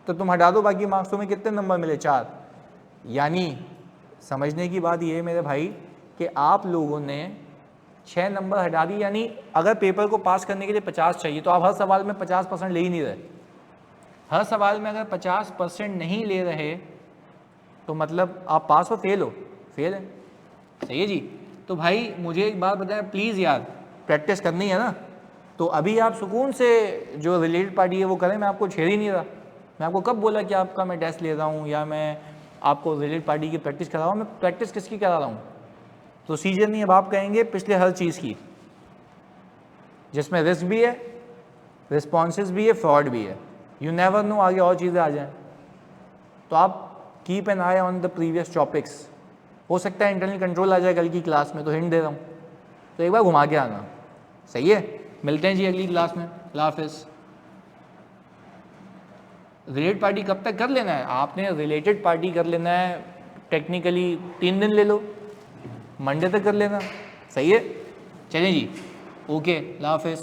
तो तुम हटा दो बाकी मार्क्स, में कितने नंबर मिले? 4। यानी समझने की बात ये है मेरे भाई कि आप लोगों ने 6 नंबर हटा दी, यानी अगर पेपर को पास करने के लिए 50 चाहिए, तो आप हर सवाल में 50% ले ही नहीं रहे। हर सवाल में अगर 50% नहीं ले रहे तो मतलब आप पास हो फेल हो? फेल है। सही है जी। तो भाई मुझे एक बात बताएं प्लीज़ यार, प्रैक्टिस करनी है ना, तो अभी आप सुकून से जो रिलेटेड पार्टी है वो करें, मैं आपको छेड़ ही नहीं रहा। मैं आपको कब बोला कि आपका मैं टेस्ट ले रहा हूँ या मैं आपको रिलेटेड पार्टी की प्रैक्टिस करा रहा हूँ? मैं प्रैक्टिस किसकी करा रहा हूँ? प्रोसीजर नहीं, अब आप कहेंगे पिछले हर चीज़ की, जिसमें रिस्क भी है, रिस्पॉन्सेज भी है, फ्रॉड भी है। यू नेवर नो आगे और चीज़ें आ जाएं, तो आप keep an I on the previous topics. हो सकता है इंटरनल कंट्रोल आ जाए कल की क्लास में, तो हिंट दे रहा हूँ, तो एक बार घुमा के आना। सही है, मिलते हैं जी अगली क्लास में। अल्लाह हाफिज़। रिलेटेड पार्टी कब तक कर लेना है आपने? रिलेटेड पार्टी कर लेना है टेक्निकली 3 दिन ले लो, मंडे तक कर लेना। सही है, चलें जी, ओके, अल्लाह हाफिज़।